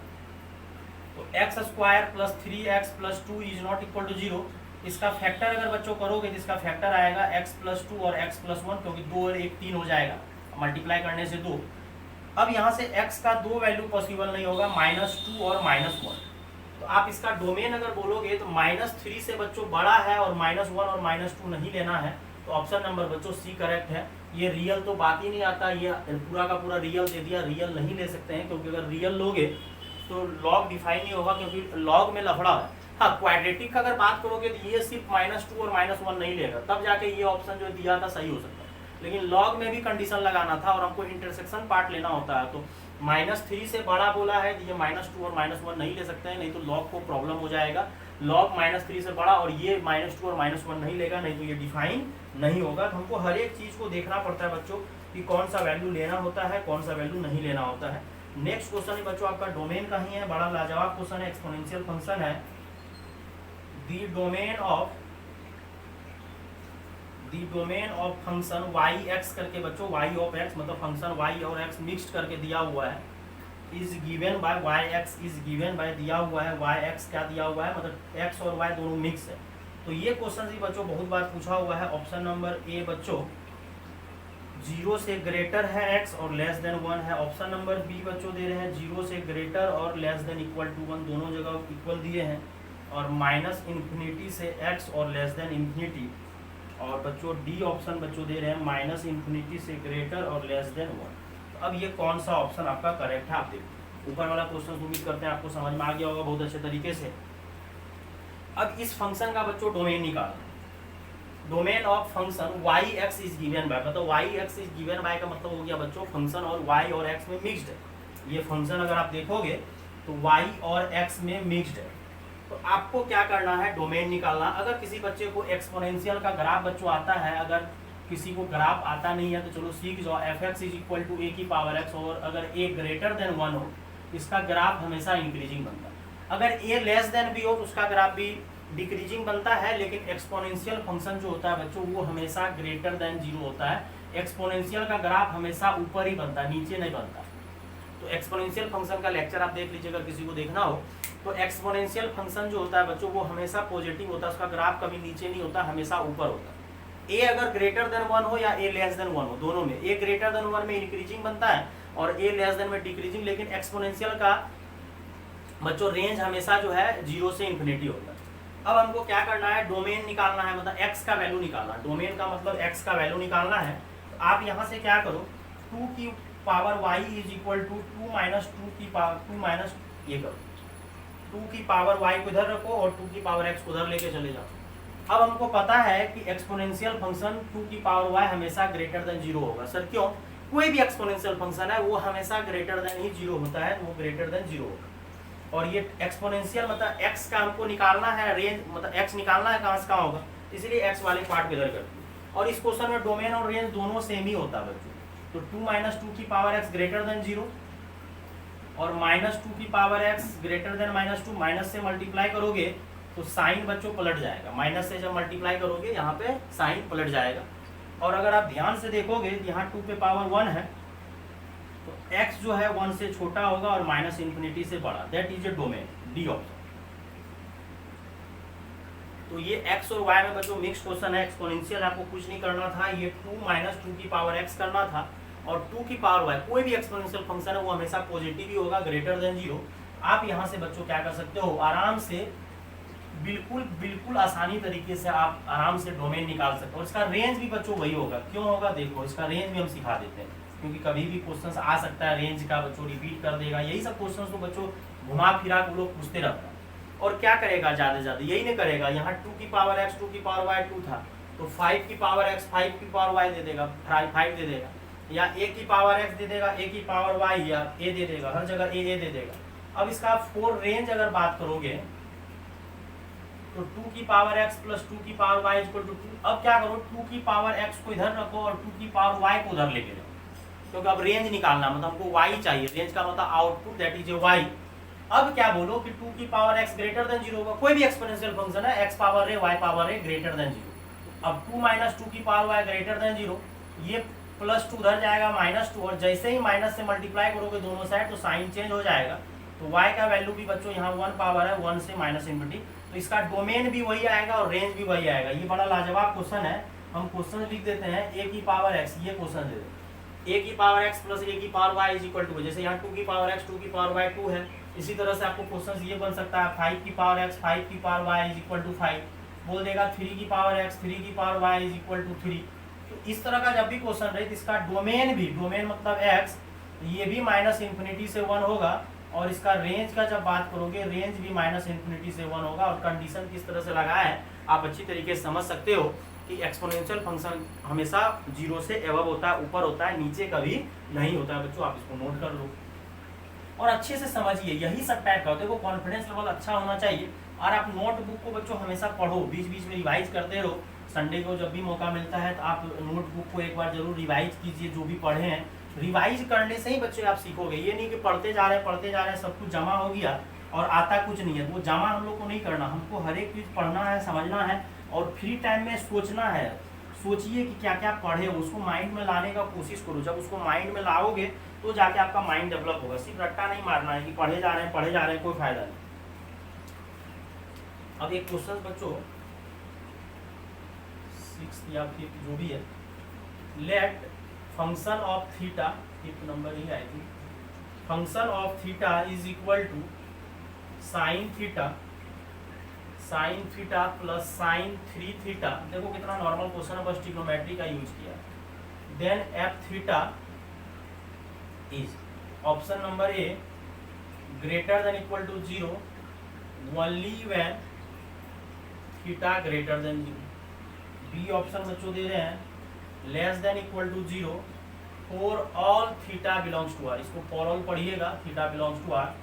तो x square plus 3x plus 2 is not equal to 0। इसका फैक्टर अगर बच्चों करोगे तो इसका फैक्टर आएगा x प्लस 2 और x प्लस 1, क्योंकि 2 और 1 3 हो जाएगा, मल्टीप्लाई करने से 2। अब यहाँ से x का 2 वैल्यू पॉसिबल नहीं होगा, -2 और -1। तो आप इसका डोमेन अगर बोलोगे तो -3 से बच्चों बड़ा है और -1 और -2 नहीं लेना है। तो ऑप्शन नंबर बच्चों सी करेक्ट है। ये रियल तो बात ही नहीं आता, ये पूरा का पूरा रियल दे दिया। रियल नहीं ले सकते हैं, क्योंकि अगर रियल लोगे तो लॉग डिफाइन नहीं होगा, क्योंकि लॉग में लफड़ा है। हाँ, क्वाड्रेटिक का अगर बात करोगे तो ये सिर्फ -2 और -1 नहीं लेगा, तब जाके ये ऑप्शन जो दिया था सही हो सकता है। लेकिन लॉग में भी कंडीशन लगाना था और हमको इंटरसेक्शन पार्ट लेना होता है। तो -3 से बड़ा बोला है, ये -2 और -1 नहीं ले सकते हैं, नहीं तो लॉग को प्रॉब्लम हो जाएगा। लॉग -3 से बड़ा और ये -2 और -1 नहीं लेगा, नहीं तो ये डिफाइन नहीं होगा। तो हमको हर एक चीज को देखना पड़ता है बच्चों कि कौन सा वैल्यू लेना होता है, कौन सा वैल्यू नहीं लेना होता है। नेक्स्ट क्वेश्चन है बच्चों आपका डोमेन का ही है, बड़ा लाजवाब क्वेश्चन है, एक्सपोनेंशियल फंक्शन है। The domain of function y x करके बच्चों, वाई ऑफ एक्स मतलब फंक्शन वाई और एक्स मिक्स्ड करके दिया हुआ है, is given by y x is given by दिया हुआ है। वाई एक्स क्या दिया हुआ है, मतलब एक्स और वाई दोनों मिक्स है। तो ये क्वेश्चन भी बच्चों बहुत बार पूछा हुआ है। ऑप्शन नंबर ए बच्चों 0 से ग्रेटर है x और लेस देन 1 है। ऑप्शन नंबर बी बच्चों दे रहे हैं 0 से ग्रेटर और लेस देन इक्वल टू 1, दोनों जगह इक्वल दिए हैं। और -∞ से x और लेस देन इन्फिनिटी। और बच्चों डी ऑप्शन बच्चों दे रहे हैं -∞ से ग्रेटर और लेस देन 1। तो अब ये कौन सा ऑप्शन आपका करेक्ट है, आप देखो। ऊपर वाला क्वेश्चन उम्मीद करते हैं आपको समझ में आ गया होगा बहुत अच्छे तरीके से। अब इस फंक्शन का बच्चों डोमेन निकालना। Domain of function y x is given by, मतलब y x is given by का मतलब हो गया बच्चों फंक्शन और वाई और एक्स में मिक्स्ड है। ये फंक्शन अगर आप देखोगे तो वाई और एक्स में मिक्स्ड है। तो आपको क्या करना है, डोमेन निकालना। अगर किसी बच्चे को एक्सपोनेंशियल का ग्राफ बच्चों आता है, अगर किसी को ग्राफ आता नहीं है तो चलो सीख जाओ। F x is equal to a की पावर एक्स, और अगर ए ग्रेटर देन 1 हो इसका ग्राफ हमेशा इंक्रीजिंग बनता है। अगर ए लेस देन बी हो तो उसका ग्राफ भी डिक्रीजिंग बनता है। लेकिन एक्सपोनेंशियल फंक्शन जो होता है बच्चों वो हमेशा ग्रेटर देन 0 होता है। एक्सपोनेंशियल का ग्राफ हमेशा ऊपर ही बनता है, नीचे नहीं बनता। तो एक्सपोनेंशियल फंक्शन का लेक्चर आप देख लीजिएगा, किसी को देखना हो तो। एक्सपोनेंशियल फंक्शन जो होता है बच्चों वो हमेशा पॉजिटिव होता है, उसका ग्राफ कभी नीचे नहीं होता, हमेशा ऊपर होता है। ए अगर ग्रेटर देन 1 हो या ए लेस देन 1 हो, दोनों में ए ग्रेटर देन 1 में इंक्रीजिंग बनता है और ए लेस देन में डिक्रीजिंग। लेकिन एक्सपोनेंशियल का बच्चों रेंज हमेशा जो है 0 से इन्फिनिटी होता है। अब हमको क्या करना है, डोमेन निकालना है, मतलब x का वैल्यू निकालना। डोमेन का मतलब x का वैल्यू निकालना है। तो आप यहाँ से क्या करो, 2 की power y is equal to 2 minus 2 की पावर 2 माइनस ये करो 2 की पावर y को इधर रखो और 2 की पावर x को उधर लेके चले जाओ। अब हमको पता है कि एक्सपोनेंशियल फंक्शन 2 की पावर y हमेशा ग्रेटर देन 0 होगा। सर क्यों? कोई भी एक्सपोनेंशियल फंक्शन है वो हमेशा ग्रेटर देन ही 0 होता है, वो ग्रेटर देन 0 होगा। और ये एक्सपोनेंशियल मतलब x का हमको निकालना है, रेंज मतलब x निकालना है कहाँ से कहाँ होगा, इसलिए x वाले पार्ट को इधर कर दिया। और इस क्वेश्चन में डोमेन और रेंज दोनों सेम ही होता है बच्चों। तो 2 माइनस 2 की पावर x ग्रेटर देन 0 और माइनस 2 की power x greater than minus 2, minus से मल्टीप्लाई करोगे तो साइन बच्चों पलट जाएगा। माइनस से जब मल्टीप्लाई करोगे यहाँ पे साइन पलट जाएगा। और अगर आप ध्यान से देखोगे यहाँ 2 पे पावर 1 है तो x जो है 1 से छोटा होगा और माइनस इन्फिनिटी से बड़ा, that is A domain, D option. तो ये x और y में बच्चों मिक्स क्वेश्चन है, एक्सपोनेंशियल आपको कुछ नहीं करना था, ये 2 माइनस 2 की पावर x करना था और 2 की पावर y। कोई भी एक्सपोनेंशियल फंक्शन है वो हमेशा पॉजिटिव ही होगा, ग्रेटर देन 0। आप यहाँ से बच्चों क्या कर सकते हो, आराम से बिल्कुल आसानी तरीके से आप आराम से डोमेन निकाल सकते हो। और इसका रेंज भी बच्चों वही होगा। क्यों होगा देखो, इसका रेंज भी हम सिखा देते हैं क्योंकि कभी भी क्वेश्चन आ सकता है रेंज का, बच्चों रिपीट कर देगा, यही सब क्वेश्चन तो बच्चों घुमा फिरा के लोग पूछते रहता है। और क्या करेगा ज्यादा से ज्यादा, यही नहीं करेगा, यहाँ 2 की पावर x 2 की पावर y 2 था तो 5 की पावर x 5 की पावर y दे देगा, 5 दे देगा, या a की पावर x दे देगा, a की पावर y या a दे देगा, हर जगह a दे देगा। अब इसका 4 रेंज अगर बात करोगे तो 2 की पावर x प्लस 2 की पावर y इक्वल टू 2। अब क्या करो, 2 की पावर x को इधर रखो और 2 की पावर y को उधर लेके जाओ, क्योंकि अब रेंज निकालना मतलब हमको y चाहिए, रेंज का मतलब output that is A y। अब क्या बोलो कि 2 की पावर x ग्रेटर देन 0 होगा, कोई भी एक्सपोनेंशियल फंक्शन है, x power a y power a greater than 0। अब 2 माइनस 2 की पावर y ग्रेटर देन 0, ये प्लस 2 उधर जाएगा माइनस 2, और जैसे ही माइनस से मल्टीप्लाई करोगे दोनों साइड तो साइन चेंज हो जाएगा। तो y का वैल्यू भी बच्चों यहाँ 1 पावर है, 1 से माइनस इन्फिनिटी, तो इसका डोमेन भी वही आएगा और रेंज भी वही आएगा। ये बड़ा लाजवाब क्वेश्चन है, हम क्वेश्चन लिख देते हैं a की पावर x, ये क्वेश्चन दे देते a की पावर x प्लस a की power y is equal to, जैसे यहाँ 2 की पावर x 2 की पावर y 2 है, इसी तरह से आपको क्वेश्चन ये बन सकता है 5 की पावर x 5 की power y is equal to 5, बोल देगा 3 की पावर x 3 की power y is equal to 3। तो इस तरह का जब भी क्वेश्चन रहे तो इसका डोमेन भी, डोमेन मतलब x, ये भी माइनस इन्फिनिटी से 1 होगा, और इसका रेंज का जब बात करोगे रेंज भी माइनस इन्फिनिटी से 1 होगा। और कंडीशन किस तरह से लगाया है आप अच्छी तरीके से समझ सकते हो कि एक्सपोनेंशियल फंक्शन हमेशा 0 से एबव होता है, ऊपर होता है, नीचे कभी नहीं होता है। बच्चों आप इसको नोट कर लो और अच्छे से समझिए, यही सब टाइप का देखो, कॉन्फिडेंस लेवल अच्छा होना चाहिए। और आप नोटबुक को बच्चों हमेशा पढ़ो, बीच बीच में रिवाइज करते रहो। संडे को जब भी मौका मिलता है तो आप नोटबुक को एक बार जरूर रिवाइज कीजिए, जो भी पढ़े हैं। रिवाइज करने से ही बच्चे आप सीखोगे, ये नहीं कि पढ़ते जा रहे हैं सब कुछ जमा हो गया और आता कुछ नहीं है। वो जमा हम लोग को नहीं करना, हमको हर एक चीज़ पढ़ना है, समझना है और फ्री टाइम में सोचना है। सोचिए कि क्या क्या पढ़े, उसको माइंड में लाने का कोशिश करो। जब उसको माइंड में लाओगे तो जाके आपका माइंड डेवलप होगा। सिर्फ रट्टा नहीं मारना है कि पढ़े जा रहे हैं कोई फायदा नहीं। अब एक क्वेश्चन बच्चों 6th या 5th जो भी है, let function of theta, 5th number ही आई थी, function of theta is equal to sine theta plus sine 3 theta. देखो कितना नॉर्मल क्वेश्चन है, बस ट्रिग्नोमेट्री का यूज किया। Then f theta is, option number A, greater than equal to 0 only when theta greater than 0। B option बच्चों दे रहे हैं less than equal to 0 for all theta belongs to R. इसको for all पढ़िएगा, theta belongs to R.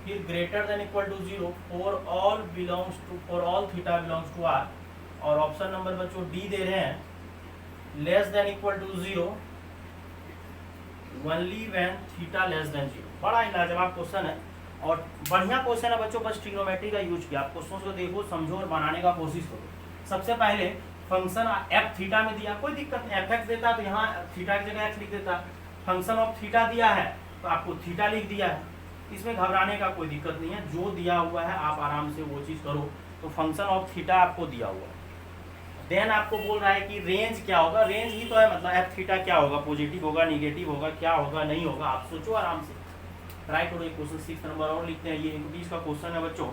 फिर greater than equal to 0 for all theta belongs to R. और option number बच्चों D दे रहे हैं less than equal to 0 only when theta less than 0। बड़ा ही लाजवाब क्वेश्चन है और बढ़िया क्वेश्चन है बच्चों, बस ट्रिग्नोमेट्री का यूज किया। आप क्वेश्चन को देखो, समझो और बनाने का कोशिश करो। सबसे पहले फंक्शन एफ थीटा में दिया, कोई दिक्कत नहीं, एफ एक्स देता तो यहाँ थीटा की जगह एक्स लिख देता। फंक्शन ऑफ थीटा दिया है तो आपको थीटा लिख दिया है, इसमें घबराने का कोई दिक्कत नहीं है। जो दिया हुआ है आप आराम से वो चीज़ करो। तो फंक्शन ऑफ थीटा आपको दिया हुआ है। देन आपको बोल रहा है कि रेंज क्या होगा, रेंज ही तो है, मतलब एफ थीटा क्या होगा, पॉजिटिव होगा, निगेटिव होगा, क्या होगा, नहीं होगा, आप सोचो आराम से, ट्राई करो। ये क्वेश्चन 6 नंबर और लिखते हैं, ये इक्विटीज का क्वेश्चन है बच्चों।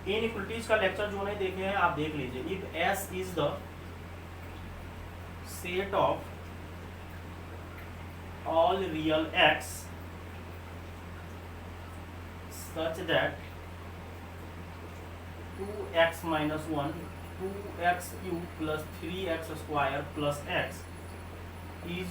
इनइक्विटीज का लेक्चर जो नहीं देखे हैं आप देख लीजिए। If S is the set of all real x such that 2x minus 1 2x cube plus 3x square plus x is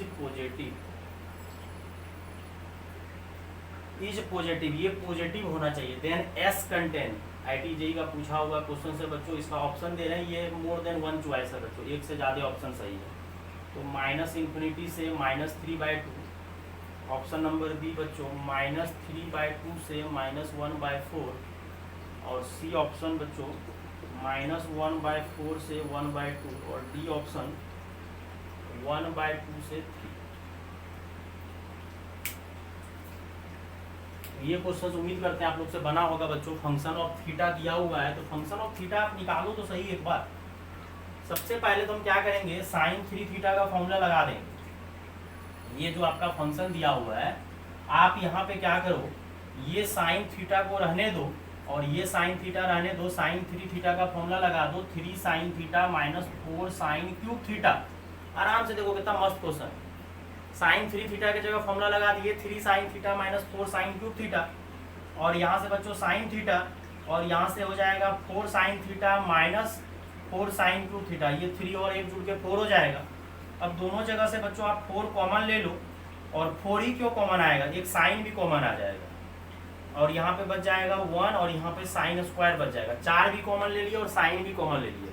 positive, ये पॉजिटिव होना चाहिए। देन एस कंटेन IIT-JEE का पूछा हुआ क्वेश्चन से बच्चों, इसका ऑप्शन दे रहे हैं, ये मोर देन वन चॉइस है बच्चों, एक से ज़्यादा ऑप्शन सही है। तो -∞ से -3/2, ऑप्शन नंबर बी बच्चों -3/2 से -1/4, और सी ऑप्शन बच्चों -1/4 से 1/2, और डी ऑप्शन 1/2 से 3। ये क्वेश्चन उम्मीद करते हैं आप लोग से बना होगा बच्चों। फंक्शन ऑफ थीटा दिया हुआ है, तो फंक्शन ऑफ थीटा आप निकालो तो सही एक बार। सबसे पहले तो हम क्या करेंगे, sin 3 थीटा का फॉर्मूला लगा देंगे। ये जो आपका फंक्शन दिया हुआ है, आप यहाँ पे क्या करो, ये sin थीटा को रहने दो और ये sin थीटा रहने दो, sin 3 थीटा का फॉर्मूला लगा दो, 3 sin theta minus 4 sin cube theta. आराम से देखो कितना मस्त क्वेश्चन है। sin 3 थीटा की जगह फॉर्मूला लगा दिए 3 sin theta minus 4 sin cube theta, और यहाँ से बच्चों sin थीटा, और यहाँ से हो जाएगा 4 sin theta minus 4 sin cube theta, ये 3 और 1 जुड़ के 4 हो जाएगा। अब दोनों जगह से बच्चों आप 4 कॉमन ले लो, और 4 ही क्यों कॉमन आएगा, एक साइन भी कॉमन आ जाएगा, और यहाँ पे बच जाएगा 1, और यहाँ पे साइन स्क्वायर बच जाएगा। 4 भी कॉमन ले लिए और साइन भी कॉमन ले लिए,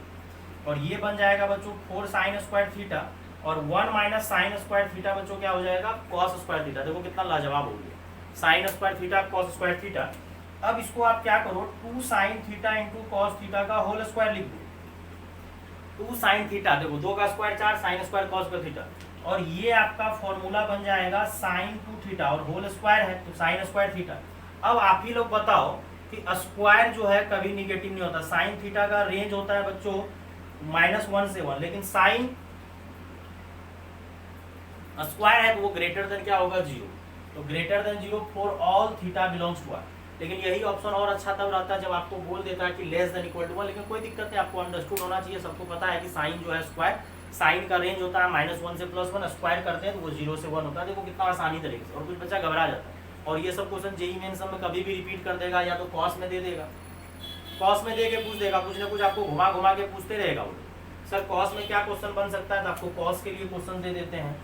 और ये बन जाएगा बच्चों 4 sin स्क्वायर थीटा, और 1 माइनस साइन स्क्वायर थीटा बच्चों क्या हो जाएगा, कॉस स्क्वायर थीटा। देखो कितना लाजवाब हो गया, sine square theta cos square theta. अब इसको आप क्या करो, 2 sin theta into cos theta का होल स्क्वायर लिख दो। 2 sin थीटा, देखो 2 का square 4, sine square cos square theta, और ये आपका फॉर्मूला बन जाएगा sin 2 थीटा, और होल स्क्वायर है तो साइन स्क्वायर थीटा। अब आप ही लोग बताओ कि स्क्वायर जो है कभी निगेटिव नहीं होता। साइन थीटा का रेंज होता है बच्चों -1 से 1, लेकिन साइन स्क्वायर है तो वो ग्रेटर देन क्या होगा, 0। तो greater than 0 for all theta belongs to R. लेकिन यही ऑप्शन और अच्छा तब रहता है जब आपको बोल देता है कि लेस देन इक्वल टू 1, लेकिन कोई दिक्कत नहीं, आपको अंडरस्टूड होना चाहिए। सबको पता है कि साइन जो है स्क्वायर, साइन का रेंज होता है -1 से +1, स्क्वायर करते हैं तो वो 0 से 1 होता है। देखो कितना आसानी तरीके से, और कुछ बच्चा घबरा जाता है। और ये सब क्वेश्चन JEE मेंस में कभी भी रिपीट कर देगा, या तो कॉस में दे देगा, कॉस में दे के पूछ देगा, कुछ ना कुछ आपको घुमा घुमा के पूछते रहेगा वो। सर कॉस में क्या क्वेश्चन बन सकता है, तो आपको कॉस के लिए क्वेश्चन दे देते हैं।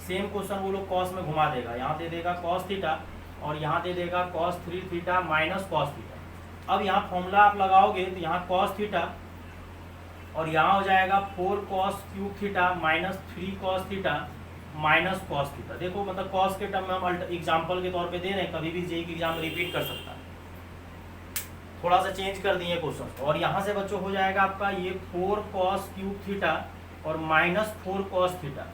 सेम क्वेश्चन वो लोग कॉस में घुमा देगा, यहाँ दे देगा कॉस थीटा, और यहाँ दे देगा cos 3 theta minus cos theta. अब यहाँ फॉर्मूला आप लगाओगे तो यहाँ cos थीटा, और यहाँ हो जाएगा 4 cos cube theta minus 3 cos theta minus cos theta. देखो मतलब कॉस के टर्म में हम एग्जाम्पल के तौर पे दे रहे हैं, कभी भी JEE की एग्जाम रिपीट कर सकता है। थोड़ा सा चेंज कर दिए क्वेश्चन, और यहाँ से बच्चों हो जाएगा आपका ये 4 cos क्यूब थीटा और माइनस 4 cos थीटा।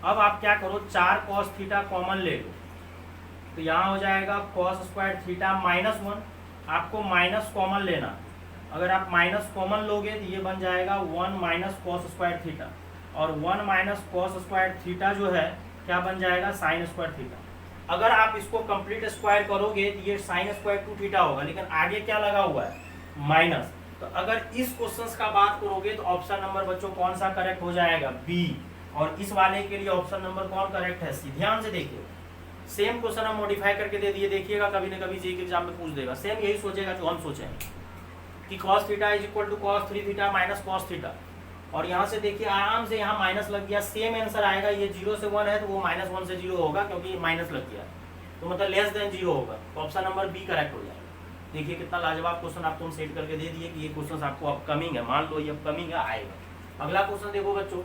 अब आप क्या करो, 4 cos थीटा कॉमन ले लो, तो यहाँ हो जाएगा cos स्क्वायर थीटा -1। आपको माइनस कॉमन लेना, अगर आप माइनस कॉमन लोगे तो ये बन जाएगा 1 माइनस कॉस स्क्वायर थीटा, और 1 माइनस कॉस स्क्वायर थीटा जो है क्या बन जाएगा, साइन स्क्वायर थीटा। अगर आप इसको कंप्लीट स्क्वायर करोगे तो ये साइन स्क्वायर 2 थीटा होगा, लेकिन आगे क्या लगा हुआ है, माइनस। तो अगर इस क्वेश्चन का बात करोगे तो ऑप्शन नंबर बच्चों कौन सा करेक्ट हो जाएगा, बी। और इस वाले के लिए ऑप्शन नंबर कौन करेक्ट है, सी। ध्यान से देखिए, सेम क्वेश्चन हम मॉडिफाई करके दे दिए, देखिएगा कभी न कभी JEE के एग्जाम में पूछ देगा। सेम यही सोचेगा जो हम सोचे कि cos theta is equal to cos 3 theta minus cos theta, और यहाँ से देखिए आराम से यहाँ माइनस लग गया, सेम आंसर आएगा। ये 0 से 1 है तो वो -1 से 0 होगा, क्योंकि माइनस लग गया, तो मतलब लेस देन 0 होगा, तो ऑप्शन नंबर बी करेक्ट हो जाएगा। देखिए कितना लाजवाब क्वेश्चन आपको हम सेट करके दे दिए कि ये क्वेश्चन आपको अपकमिंग है, मान लो ये अपकमिंग है, आएगा। अगला क्वेश्चन देखो बच्चों,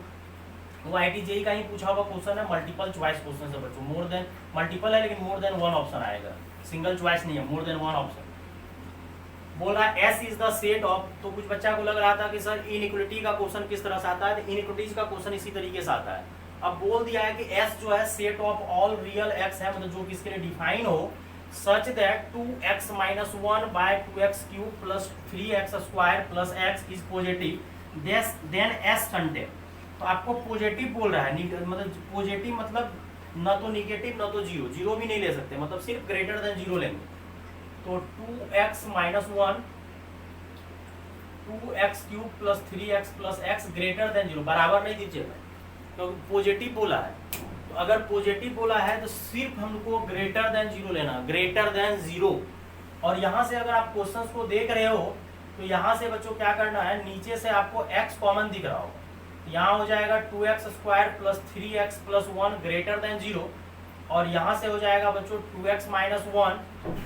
वो IIT-JEE का ही पूछा हुआ क्वेश्चन है, मल्टीपल चॉइस क्वेश्चन है बच्चों। मोर देन मल्टीपल है लेकिन मोर देन 1 ऑप्शन आएगा, सिंगल चॉइस नहीं है, मोर देन 1 ऑप्शन। बोल रहा है S is the set of, तो कुछ बच्चा को लग रहा था कि सर इनइक्वालिटी का क्वेश्चन किस तरह से आता है, तो इनइक्वालिटीज का क्वेश्चन इसी तरीके से आता है। अब बोल दिया है कि S जो है set of all real x है, मतलब जो किसके लिए डिफाइन हो, such that 2x minus 1 by 2x cube plus 3x square plus x is positive, then S contain. तो आपको पॉजिटिव बोल रहा है, मतलब पॉजिटिव मतलब न तो निगेटिव न तो जीरो भी नहीं ले सकते, मतलब सिर्फ ग्रेटर देन 0 लेंगे। तो 2x minus 1 2x cube plus 3x plus x greater than 0, बराबर नहीं दीजिएगा, तो पॉजिटिव बोला है। तो अगर पॉजिटिव बोला है तो सिर्फ हमको ग्रेटर देन जीरो लेना, ग्रेटर देन जीरो। और यहाँ से अगर आप क्वेश्चंस को देख रहे हो तो यहाँ से बच्चों क्या करना है, नीचे से आपको x कॉमन दिख रहा होगा, यहाँ हो जाएगा 2x square plus 3x plus 1 greater than zero, और यहाँ से हो जाएगा बच्चों 2x माइनस 1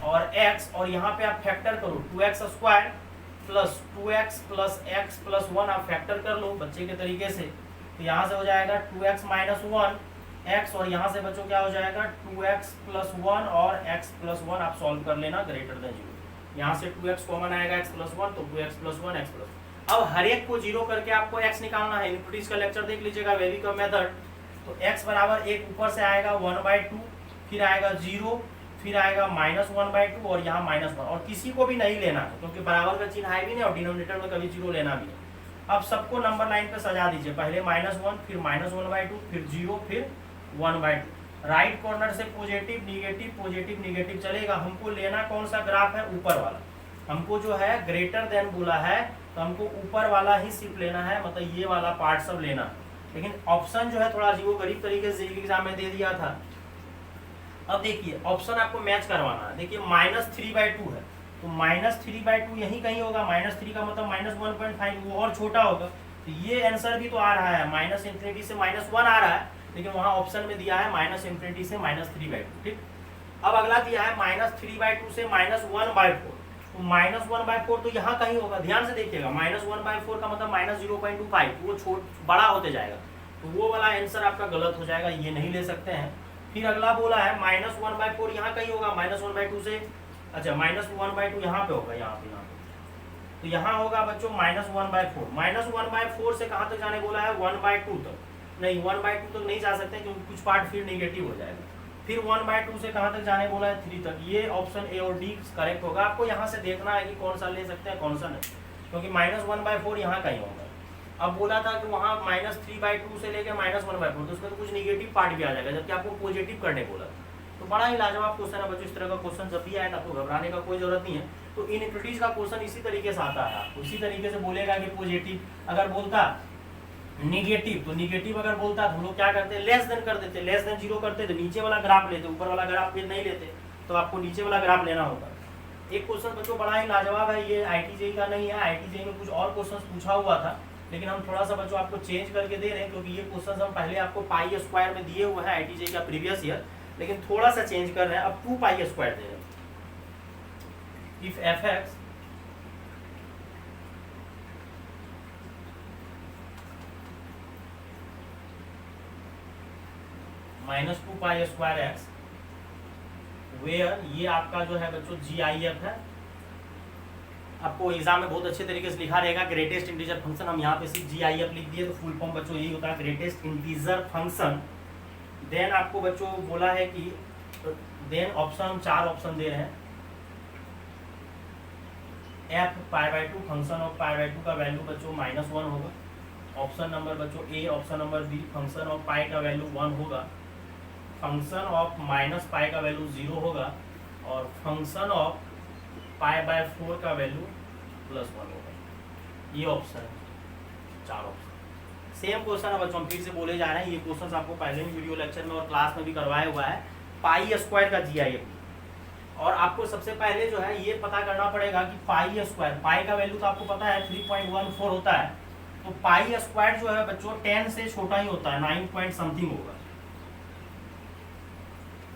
और x, और यहाँ पे आप फैक्टर करो 2x square plus 2x plus x plus 1 आप फैक्टर कर लो बच्चे के तरीके से। तो यहाँ से हो जाएगा 2x माइनस 1 x, और यहाँ से बच्चों क्या हो जाएगा 2x प्लस 1 और x प्लस 1 आप सॉल्व कर लेना ग्रेटर देन जीरो। यहाँ से 2x कॉमन आएगा x प्लस 1 तो 2x प्लस 1 x प्लस। अब हर एक को जीरो करके आपको x निकालना है। इनपुटिस का लेक्चर देख लीजिएगा, वेविक मेथड। तो x बराबर एक ऊपर से आएगा 1/2, फिर आएगा 0, फिर आएगा -1/2 और यहाँ -1, और किसी को भी नहीं लेना है क्योंकि बराबर का चिन्ह है भी नहीं और डिनोमिनेटर में कभी जीरो लेना भी है। अब सबको नंबर लाइन पे सजा दीजिए, पहले -1, फिर -1/2, फिर 0, फिर 1/2। राइट कॉर्नर से पॉजिटिव निगेटिव पॉजिटिव निगेटिव चलेगा। हमको लेना कौन सा ग्राफ है, ऊपर वाला। हमको जो है ग्रेटर देन बोला है तो हमको ऊपर वाला ही सिर्फ लेना है, मतलब ये वाला पार्ट सब लेना है। लेकिन ऑप्शन जो है थोड़ा अजीबो गरीब तरीके से एग्जाम में दे दिया था। अब देखिए ऑप्शन आपको मैच करवाना है। देखिए -3/2 है तो -3/2 यही कहीं होगा। -3 का मतलब -1.5, वो और छोटा होगा। तो ये आंसर भी तो आ रहा है, -∞ से -1 आ रहा है, लेकिन वहाँ ऑप्शन में दिया है -∞ से -3/2। ठीक, अब अगला दिया है -3/2 से -1/4। तो -1/4 तो यहाँ कहीं होगा, ध्यान से देखिएगा। -1/4 का मतलब -0.25, वो बड़ा होते जाएगा, तो वो वाला आंसर आपका गलत हो जाएगा, ये नहीं ले सकते हैं। फिर अगला बोला है -1/4, यहाँ कहीं होगा। -1/2 से अच्छा -1/2 यहाँ पे होगा, यहाँ पे तो यहाँ होगा बच्चों -1/4। -1/4 से कहाँ तक जाने बोला है, 1/2 तक। नहीं, 1/2 तक नहीं जा सकते क्योंकि कुछ पार्ट फिर नेगेटिव हो जाएगा। फिर 1/2 से कहाँ तक जाने बोला है, 3 तक। ये ऑप्शन ए और डी करेक्ट होगा। आपको यहाँ से देखना है कि कौन सा ले सकते हैं कौन सा नहीं, क्योंकि -1/4 यहाँ कहीं होगा। अब बोला था कि वहाँ -3/2 से लेकर -1/4, तो उसमें तो कुछ निगेटिव पार्ट भी आ जाएगा, जबकि आपको पॉजिटिव करने बोला। तो बड़ा ही लाजवाब क्वेश्चन है बच्चों। इस तरह का क्वेश्चन जब भी आए तो आपको घबराने का कोई जरूरत नहीं है। तो इनइक्विटीज का क्वेश्चन इसी तरीके से आता है। आपको इसी तरीके से बोलेगा कि पॉजिटिव, अगर बोलता निगेटिव तो निगेटिव, अगर बोलता तो हम लोग क्या करते, लेस देन कर देते, लेस देन 0 करते तो नीचे वाला ग्राफ लेते, ऊपर वाला ग्राफ फिर नहीं लेते, तो आपको नीचे वाला ग्राफ लेना होगा। एक क्वेश्चन बच्चों बड़ा ही लाजवाब है, ये IIT JEE का नहीं है। IIT JEE में कुछ और क्वेश्चन पूछा हुआ था, लेकिन हम थोड़ा सा बच्चों आपको चेंज करके दे रहे हैं, क्योंकि ये क्वेश्चन हम पहले आपको पाई स्क्वायर में दिए हुए हैं IIT JEE का प्रीवियस ईयर, लेकिन थोड़ा सा चेंज कर रहे हैं, अब 2 पाई स्क्वायर दे रहे हैं। If fx -2 pi square x, where ये आपका जो है बच्चों GIF है। आपको एग्जाम में बहुत अच्छे तरीके से लिखा रहेगा ग्रेटेस्ट इंटीजर फंक्शन। हम यहाँ पे सिर्फ GIF लिख दिए, तो फुल फॉर्म बच्चों यही होता है, ग्रेटेस्ट इंटीजर फंक्शन। देन आपको बच्चों बोला है कि देन ऑप्शन, हम 4 ऑप्शन दे रहे हैं। f π/2, फंक्शन ऑफ π/2 का वैल्यू बच्चों -1 होगा। ऑप्शन नंबर बच्चों A, option number B, function of pi का वैल्यू 1 होगा, फंक्शन ऑफ -π का वैल्यू 0 होगा, और फंक्शन ऑफ π/4 का वैल्यू +1 होगा। ये ऑप्शन है, 4 ऑप्शन। सेम क्वेश्चन है बच्चों, हम फिर से बोले जा रहे हैं। ये क्वेश्चन आपको पहले भी वीडियो लेक्चर में और क्लास में भी करवाया हुआ है। पाई स्क्वायर का GIF, और आपको सबसे पहले जो है ये पता करना पड़ेगा कि पाई स्क्वायर, पाई का वैल्यू तो आपको पता है 3.14 होता है, तो पाई स्क्वायर जो है बच्चों 10 से छोटा ही होता है, 9 पॉइंट समथिंग होगा।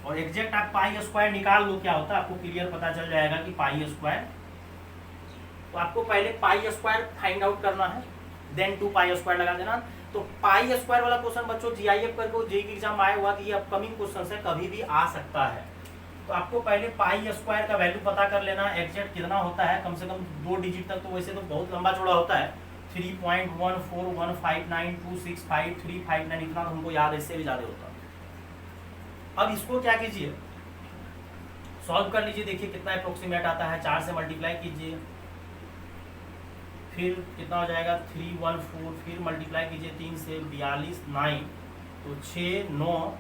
और एग्जैक्ट आप पाई स्क्वायर निकाल लो क्या होता है, आपको क्लियर पता चल जाएगा कि पाई स्क्वायर। तो आपको पहले पाई स्क्वायर फाइंड आउट करना है, देन 2 पाई स्क्वायर लगा देना। तो पाई स्क्वायर वाला क्वेश्चन बच्चों GIF करके JEE की एग्जाम आया हुआ कि ये अपकमिंग क्वेश्चन है, कभी भी आ सकता है। तो आपको पहले पाई स्क्वायर का वैल्यू पता कर लेना, एग्जैक्ट कितना होता है, कम से कम 2 डिजिट तक। तो वैसे तो बहुत लंबा चौड़ा होता है, 3.14159265359, इतना तो हमको याद है, इससे भी ज्यादा होता है। अब इसको क्या कीजिए, सॉल्व कर लीजिए, देखिए कितना अप्रोक्सीमेट आता है। 4 से मल्टीप्लाई कीजिए, फिर कितना हो जाएगा 314, फिर मल्टीप्लाई कीजिए 3 से 42, 9, तो 6, 9,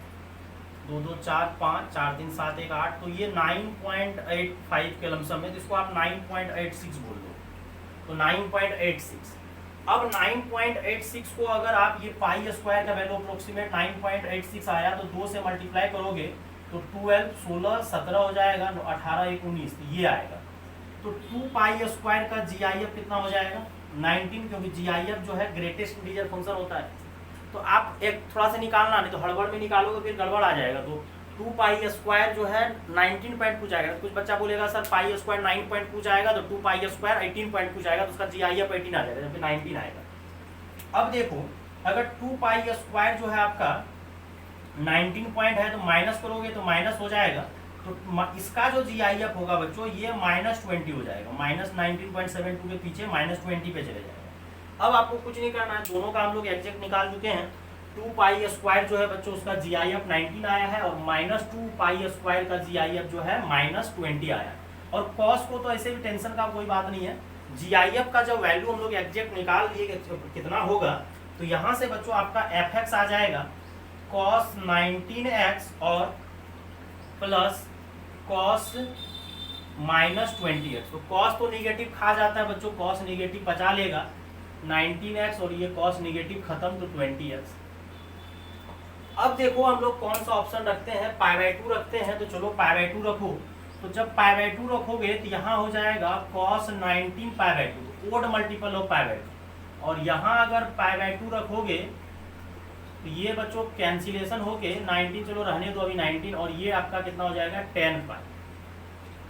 2 2 4 5, 4 3 7 1 8, तो ये 9.85 के लमसम है, तो इसको आप 9.86 बोल दो। तो 9.86 अब 9.86 को अगर आप ये पाई स्क्वायर का वैल्यू अप्रोक्सीमेट 9.86 आया तो 2 से मल्टीप्लाई करोगे तो 12 16 17 हो जाएगा, 18 1 19 ये आएगा। तो 2 पाई स्क्वायर का GIF कितना हो जाएगा 19, क्योंकि GIF जो है ग्रेटेस्ट इंटीजर फंक्शन होता है। तो आप एक थोड़ा सा निकालना, नहीं तो हड़बड़ में निकालोगे फिर गड़बड़ आ जाएगा। तो 2 पाई स्क्वायर जो है 19 पॉइंट कुछ आएगा। कुछ बच्चा बोलेगा सर पाई स्क्वायर 9 पॉइंट कुछ आएगा, तो 2 पाई स्क्वायर 18 पॉइंट कुछ आएगा, तो उसका GIF 18 आ जाएगा, जबकि 19 आएगा। अब देखो अगर 2 पाई स्क्वायर जो है आपका 19 पॉइंट है तो माइनस करोगे तो माइनस हो जाएगा, तो इसका जो GIF होगा बच्चों ये -20 हो जाएगा, -19.72 के पीछे -20 पे चले जाएगा। अब आपको कुछ नहीं करना है, दोनों का हम लोग एग्जैक्ट निकाल चुके हैं। 2 पाई स्क्वायर जो है बच्चों उसका GIF 19 आया है और -2 पाई स्क्वायर का GIF जो है -20 आया। और कॉस को तो ऐसे भी टेंशन का कोई बात नहीं है, GIF का जब वैल्यू हम लोग एग्जैक्ट निकाल लिए कितना होगा, तो यहाँ से बच्चों आपका fx आ जाएगा cos 19x और प्लस cos -20x। तो cos तो निगेटिव खा जाता है बच्चों, cos निगेटिव बचा लेगा 19x और ये cos निगेटिव खत्म तो 20x। अब देखो हम लोग कौन सा ऑप्शन रखते हैं, π/2 रखते हैं। तो चलो π/2 रखो। तो जब π/2 रखोगे तो यहाँ हो जाएगा cos 19 π/2, ओड मल्टीपल ऑफ π/2। और यहाँ अगर π/2 रखोगे तो ये बच्चों कैंसिलेशन होके 19, चलो रहने दो अभी 19, और ये आपका कितना हो जाएगा 10 पाई।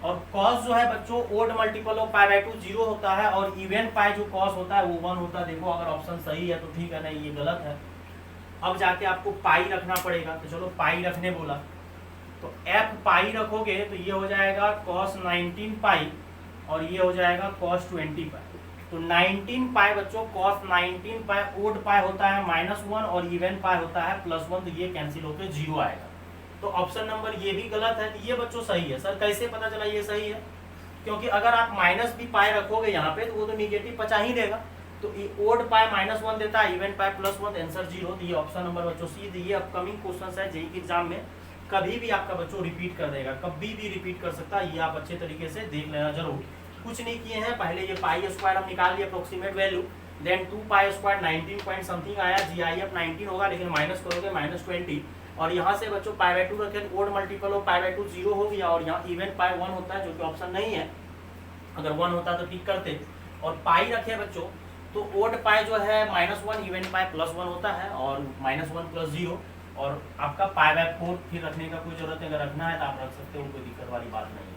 और cos जो है बच्चों ओड मल्टीपल ऑफ π/2 0 होता है, और इवन पाई जो cos होता है वो 1 होता है। देखो अगर ऑप्शन सही है तो ठीक है, नहीं ये गलत है। अब जाके आपको पाई रखना पड़ेगा, तो चलो पाई रखने बोला तो f पाई रखोगे तो ये हो जाएगा cos 19 पाई और ये हो जाएगा cos 20 पाई। तो 19 पाई बच्चों cos 19 पाई ओड पाई होता है -1 और इवन पाई होता है +1, तो ये कैंसिल होकर 0 आएगा। तो ऑप्शन नंबर ये भी गलत है, तो ये बच्चों सही है। सर कैसे पता चला ये सही है, क्योंकि अगर आप माइनस भी पाई रखोगे यहाँ पे तो वो तो निगेटिव बचा ही देगा। तो ओड पाई -1 देता है, इवन पाई +1, आंसर 0। तो ये ऑप्शन नंबर बच्चों सी। ये अपकमिंग क्वेश्चन है जेईई के एग्जाम में, कभी भी आपका बच्चों रिपीट कर देगा, कभी भी रिपीट कर सकता है। ये आप अच्छे तरीके से देख लेना जरूर। कुछ नहीं किए हैं, पहले ये पाई स्क्वायर हम निकाल लिए approximate value, then 2 pi square 19 point something आया, GIF 19 होगा, लेकिन माइनस करोगे -20। और यहाँ से बच्चों π/2 रखे तो ओड मल्टीपल ऑफ π/2 0 हो गया, और यहाँ इवन पाई 1 होता है, जो कि ऑप्शन नहीं है। अगर 1 होता तो ठीक करते। और पाई रखे बच्चों तो ओड पाई जो है -1, इवन पाई +1 होता है, और -1 + 0। और आपका π/4 फिर रखने का कोई जरूरत है, अगर रखना है तो आप रख सकते हो, कोई दिक्कत वाली बात नहीं है।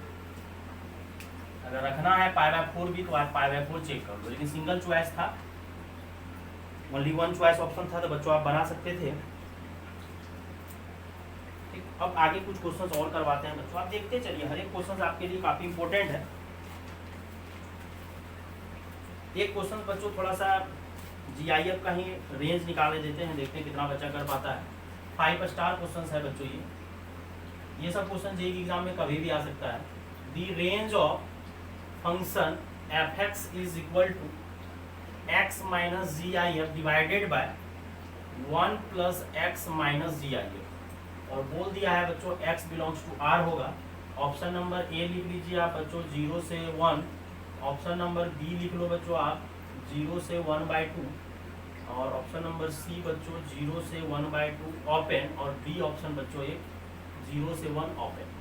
अगर रखना है π/4 भी तो आप π/4 चेक कर लो, लेकिन सिंगल चॉइस था, ओनली 1 चॉइस ऑप्शन था, तो बच्चों आप बना सकते थे। अब आगे कुछ क्वेश्चंस और करवाते हैं बच्चों, आप देखते चलिए, हर एक क्वेश्चन आपके लिए काफी इंपॉर्टेंट है। एक क्वेश्चन बच्चों थोड़ा सा GIF का ही रेंज निकाले देते हैं, देखते हैं कितना बच्चा कर पाता है। 5 स्टार क्वेश्चन है बच्चों ये सब क्वेश्चन जेईई एग्जाम में कभी भी आ सकता है। The range of function fx is equal to x minus GIF divided by 1 plus x minus GIF। और बोल दिया है बच्चों x बिलोंग्स टू R होगा। ऑप्शन नंबर ए लिख लीजिए आप बच्चों 0 से 1, ऑप्शन नंबर बी लिख लो बच्चों आप 0 से 1/2, और ऑप्शन नंबर सी बच्चों 0 से 1/2 ओपन, और डी ऑप्शन बच्चों एक 0 से 1 ओपन।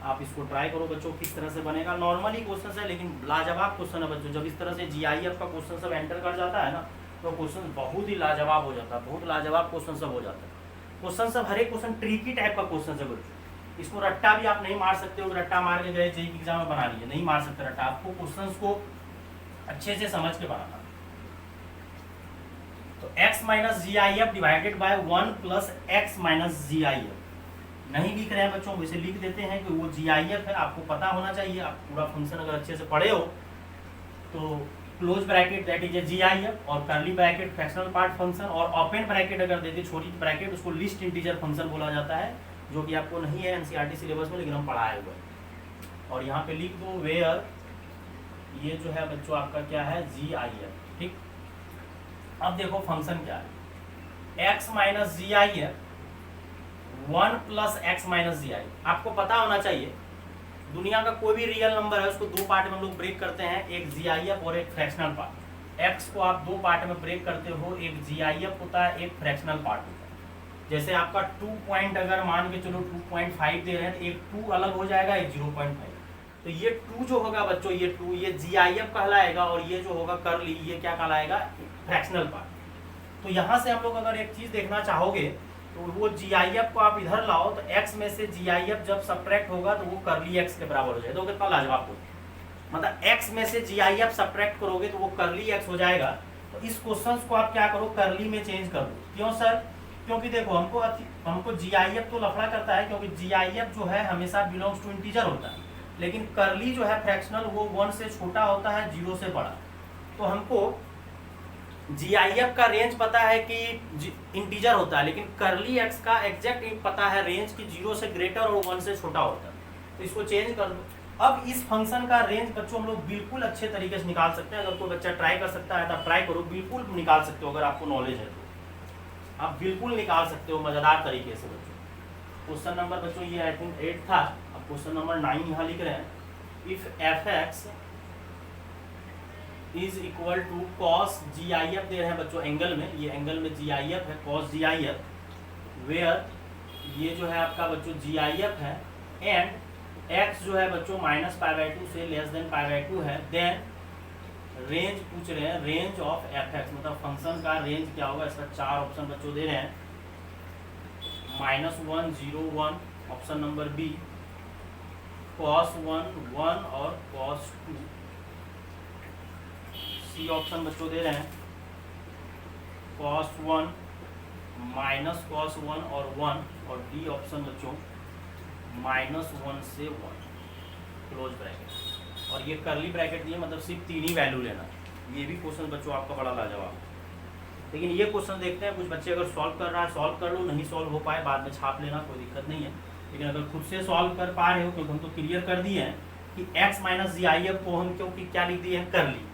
आप इसको ट्राई करो बच्चों, किस तरह से बनेगा। नॉर्मली क्वेश्चन है लेकिन लाजवाब क्वेश्चन है बच्चों। जब इस तरह से GIF का क्वेश्चन सब एंटर कर जाता है ना, तो क्वेश्चन बहुत ही लाजवाब हो जाता है, बहुत लाजवाब क्वेश्चन सब हो जाता है। क्वेश्चन सब हर एक क्वेश्चन ट्रिकी टाइप का क्वेश्चन है बच्चों। इसको रट्टा भी आप नहीं मार सकते हो, रट्टा मार के गए जेईई एग्जाम में बना लीजिए, नहीं मार सकते रट्टा। आपको क्वेश्चंस को अच्छे से समझ के बनाना। तो x minus GIF divided by 1 plus x minus GIF नहीं लिख रहे हैं बच्चों, वैसे लिख देते हैं कि वो GIF है, आपको पता होना चाहिए। आप पूरा फंक्शन अगर अच्छे से पढ़े हो तो close bracket that is A GIF, और curly bracket fractional part function, और ओपन ब्रैकेट अगर देते छोटी ब्रैकेट उसको लिस्ट इंटीजर फंक्शन बोला जाता है, जो कि आपको नहीं है NCERT सिलेबस में, लेकिन हम पढ़ाए हुए हैं। और यहाँ पे लिख दो वेयर, ये जो है बच्चों आपका क्या है GIF। ठीक, अब देखो फंक्शन क्या है, x minus GIF 1 plus x minus GIF। आपको पता होना चाहिए दुनिया का कोई भी रियल नंबर है उसको 2 पार्ट में हम लोग ब्रेक करते हैं, एक GIF और एक फ्रैक्शनल पार्ट। एक्स को आप दो पार्ट में ब्रेक करते हो, एक जीआईएफ होता है, एक फ्रैक्शनल पार्ट होता है। जैसे आपका 2 पॉइंट अगर मान के चलो 2.5 दे रहे हैं तो एक 2 अलग हो जाएगा, एक 0.5। तो ये 2 जो होगा बच्चों, ये 2 ये जीआईएफ कहलाएगा, और ये जो होगा कर्ली ये क्या कहलाएगा, फ्रैक्शनल पार्ट। तो यहाँ से हम लोग अगर एक चीज देखना चाहोगे तो वो जीआईएफ को आप इधर लाओ तो एक्स में से जीआईएफ जब सब्ट्रैक्ट होगा तो वो कर्ली एक्स के बराबर हो जाएगा। तो कितना लाजवाब होगा, मतलब एक्स में से जीआईएफ सब्ट्रैक्ट करोगे तो वो कर्ली एक्स हो जाएगा। तो इस क्वेश्चन को आप क्या करो, कर्ली में चेंज कर दो। क्यों सर, क्योंकि देखो हमको जीआईएफ तो लफड़ा करता है, क्योंकि जीआईएफ जो है हमेशा बिलोंग्स टू इंटीजर होता है, लेकिन कर्ली जो है फ्रैक्शनल वो 1 से छोटा होता है, 0 से बड़ा। तो हमको जीआईएफ का रेंज पता है कि इंटीजर होता है, लेकिन कर्ली एक्स का एग्जैक्ट पता है रेंज की 0 से ग्रेटर और 1 से छोटा होता है। तो इसको चेंज कर दो। अब इस फंक्शन का रेंज बच्चों हम लोग बिल्कुल अच्छे तरीके से निकाल सकते हैं। अगर कोई बच्चा ट्राई कर सकता है तो आप ट्राई करो, बिल्कुल निकाल सकते हो। अगर आपको नॉलेज है तो आप बिल्कुल निकाल सकते हो मजेदार तरीके से बच्चों। क्वेश्चन नंबर बच्चों ये आई थिंक 8 था, अब क्वेश्चन नंबर 9 यहाँ लिख रहे हैं। If f x is equal to cos G I F दे रहे हैं बच्चों एंगल में, ये एंगल में जी आई एफ है, cos G I F, where ये जो है आपका बच्चों जी आई एफ है, एंड एक्स जो है बच्चों -π/2 से π/2 है, देन रेंज पूछ रहे हैं, रेंज ऑफ एफ एक्स, मतलब फंक्शन का रेंज क्या होगा। इसका 4 ऑप्शन बच्चों दे रहे हैं, -1, 0, 1, ऑप्शन नंबर बी, cos 1, 1 और cos 2, सी ऑप्शन बच्चों दे रहे हैं cos 1, -cos 1 और 1, और डी ऑप्शन बच्चों -1 से 1, क्लोज ब्रैकेट। और ये करली ब्रैकेट दिए, मतलब सिर्फ 3 ही वैल्यू लेना। ये भी क्वेश्चन बच्चों आपका बड़ा लाजवाब। लेकिन ये क्वेश्चन देखते हैं, कुछ बच्चे अगर सॉल्व कर रहा है सॉल्व कर लो, नहीं सॉल्व हो पाए बाद में छाप लेना, कोई दिक्कत नहीं है। लेकिन अगर खुद से सॉल्व कर पा रहे हो, क्योंकि हम तो क्लियर कर दिए हैं कि x minus G I F को हम क्योंकि क्या लिख दिए हैं, करली।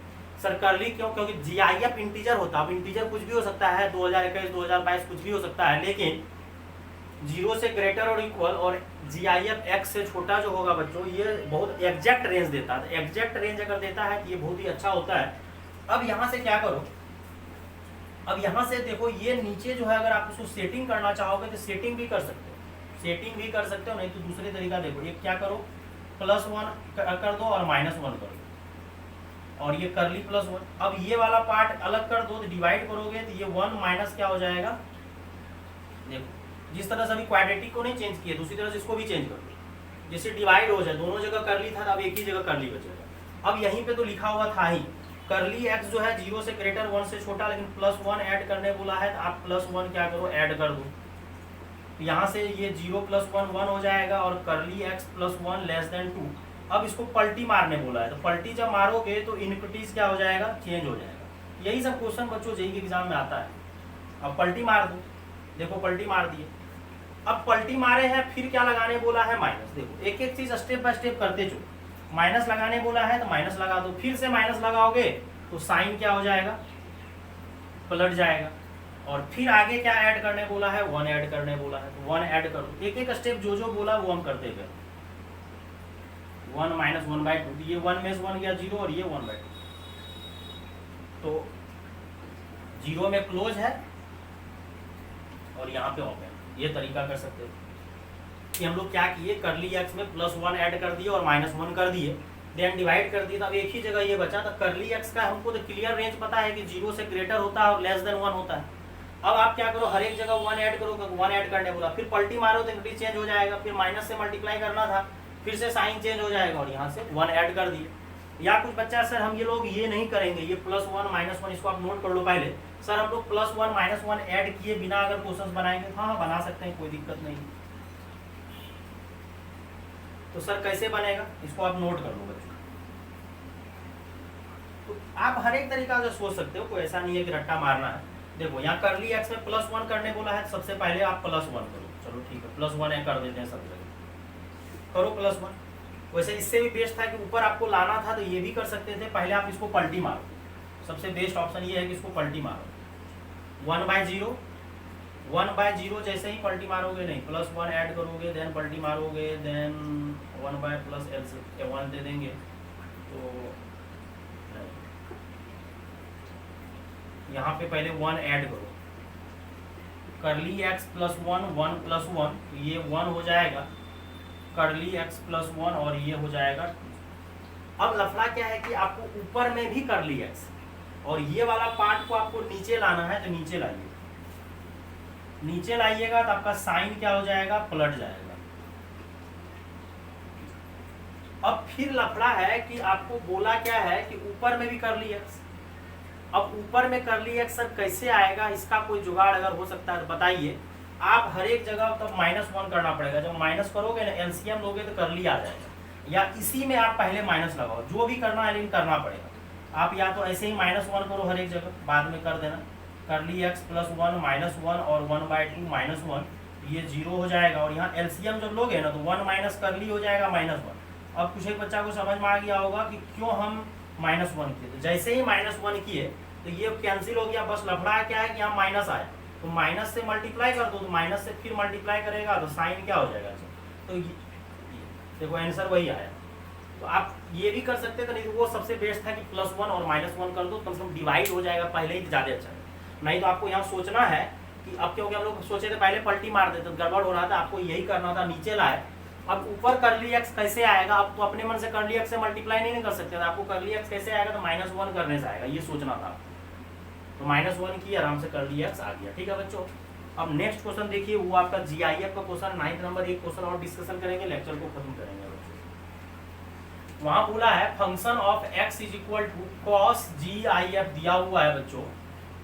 सर करली क्यों, क्योंकि जी आई एफ इंटीजर होता है। अब इंटीजर कुछ भी हो सकता है, 2021, 2022 कुछ भी हो सकता है, लेकिन 0 से ग्रेटर और इक्वल और जी आई एफ एक्स से छोटा जो होगा बच्चों, ये बहुत एग्जैक्ट रेंज देता है। एग्जैक्ट रेंज अगर देता है तो ये बहुत ही अच्छा होता है। अब यहाँ से क्या करो, अब यहाँ से देखो ये नीचे जो है अगर आप उसको सेटिंग करना चाहोगे तो सेटिंग भी कर सकते हो, सेटिंग भी कर सकते हो। नहीं तो दूसरे तरीका देखो, एक क्या करो, +1 कर दो और -1 कर दो, और ये करली +1। अब ये वाला पार्ट अलग कर दो, तो डिवाइड करोगे तो ये 1 माइनस क्या हो जाएगा, देखो जिस तरह से अभी क्वाड्रेटिक को नहीं चेंज किया, दूसरी तरह से इसको भी चेंज कर दो, जिससे डिवाइड हो जाए। दोनों जगह करली था, अब एक ही जगह करली बचेगा। अब यहीं पे तो लिखा हुआ था ही, करली एक्स जो है 0 से ग्रेटर 1 से छोटा, लेकिन +1 ऐड करने बोला है, तो आप +1 क्या करो, ऐड कर दो। यहाँ से ये 0 + 1 1 हो जाएगा, और करली एक्स +1 <2। अब इसको पलटी मारने बोला है, तो पलटी जब मारोगे तो इनक्विटीज क्या हो जाएगा, चेंज हो जाएगा। यही सब क्वेश्चन बच्चों जेईई के एग्जाम में आता है। अब पलटी मार दो, देखो पलटी मार दिए। अब पलटी मारे हैं, फिर क्या लगाने बोला है, माइनस। देखो एक एक चीज स्टेप बाय स्टेप करते चलो। माइनस लगाने बोला है तो माइनस लगा दो, फिर से माइनस लगाओगे तो साइन क्या हो जाएगा, पलट जाएगा। और फिर आगे क्या ऐड करने बोला है, 1 ऐड करने बोला है, तो 1 ऐड कर दो। एक एक स्टेप जो जो बोला वो हम करते गए। 1 - 1/2, ये 1 में से 1 गया 0, और ये 1/2, तो 0 में क्लोज है और यहाँ पे ओपन। ये तरीका कर सकते हो कि हम लोग क्या किए, करली एक्स में +1 ऐड कर दिए और -1 कर दिए, देन डिवाइड कर दिए, तब एक ही जगह ये बचा। तो करली एक्स का हमको तो क्लियर रेंज पता है कि 0 से ग्रेटर होता है और <1 होता है। अब आप क्या करो, हर एक जगह 1 ऐड करो, 1 ऐड करने बोला, फिर पलटी मारो तो इनक्रीज चेंज हो जाएगा, फिर माइनस से मल्टीप्लाई करना था, फिर से साइन चेंज हो जाएगा, और यहाँ से 1 ऐड कर दिए। या कुछ बच्चा सर हम ये लोग ये नहीं करेंगे, ये +1 -1 इसको आप नोट कर लो पहले। सर हम लोग +1 -1 ऐड किए बिना अगर क्वेश्चन बनाएंगे, हाँ बना सकते हैं, कोई दिक्कत नहीं। तो सर कैसे बनेगा, इसको आप नोट कर लो बच्चों। तो आप हर एक तरीका से सोच सकते हो, कोई ऐसा नहीं है कि रट्टा मारना है। देखो यहाँ करली एक्स में +1 करने बोला है, सबसे पहले आप +1 करो। चलो ठीक है, +1 कर देते हैं सब जगह, करो +1। वैसे इससे भी बेस्ट था कि ऊपर आपको लाना था, तो ये भी कर सकते थे, पहले आप इसको पलटी मारो। सबसे बेस्ट ऑप्शन ये है कि इसको पलटी मारो। 1/0, 1/0 जैसे ही पलटी मारोगे, नहीं +1 ऐड करोगे, देन पलटी मारोगे, देन 1/+L से 1 दे देंगे, तो यहाँ पे पहले 1 ऐड करो, करली एक्स प्लस 1 1 प्लस 1, तो ये 1 हो जाएगा, करली एक्स प्लस 1 और ये हो जाएगा 2। अब लफड़ा क्या है कि आपको ऊपर में भी करली एक्स और ये वाला पार्ट को आपको नीचे लाना है, तो नीचे लाइए, नीचे लाइएगा तो आपका साइन क्या हो जाएगा, पलट जाएगा। अब फिर लफड़ा है कि आपको बोला क्या है कि ऊपर में भी करली एक्स। अब ऊपर में करली एक्स सर कैसे आएगा, इसका कोई जुगाड़ अगर हो सकता है तो बताइए। आप हर एक जगह तब -1 करना पड़ेगा, जब माइनस करोगे ना एलसीएम लोगे तो करली आ जाएगा, या इसी में आप पहले माइनस लगाओ, जो भी करना है लेकिन करना पड़ेगा। आप या तो ऐसे ही -1 करो हर एक जगह, बाद में कर देना, करली एक्स प्लस 1 -1 और 1/2 -1, ये 0 हो जाएगा। और यहाँ एलसीएम जब लोगे ना तो 1 माइनस करली हो जाएगा -1। अब कुछ एक बच्चा को समझ में आ गया होगा कि क्यों हम -1 किए, तो जैसे ही -1 किए तो ये कैंसिल हो गया, बस लफड़ा क्या है कि यहाँ माइनस आया, तो माइनस से मल्टीप्लाई कर दो, तो माइनस से फिर मल्टीप्लाई करेगा तो साइन क्या हो जाएगा, तो देखो आंसर वही आया। तो आप ये भी कर सकते थे, नहीं तो वो सबसे बेस्ट था कि +1 और -1 कर दो, कम से कम डिवाइड हो जाएगा पहले ही, ज़्यादा अच्छा है। नहीं तो आपको यहाँ सोचना है कि अब क्योंकि हम लोग सोचे थे पहले पलटी मार देते तो गड़बड़ हो रहा था, आपको यही करना था, नीचे लाए। अब ऊपर करली एक्स कैसे आएगा, अब तो अपने मन से करली एक्स से मल्टीप्लाई नहीं कर सकते, आपको करली एक्स कैसे आएगा, तो -1 करने से आएगा, ये सोचना था। तो -1 की आराम से करली एक्स आ गया। ठीक है बच्चों, अब नेक्स्ट क्वेश्चन देखिए, वो आपका जीआईएफ का क्वेश्चन 9th नंबर। एक क्वेश्चन और डिस्कशन करेंगे, लेक्चर को खत्म करेंगे बच्चों। वहां बोला है function of x = cos GIF दिया हुआ है बच्चों,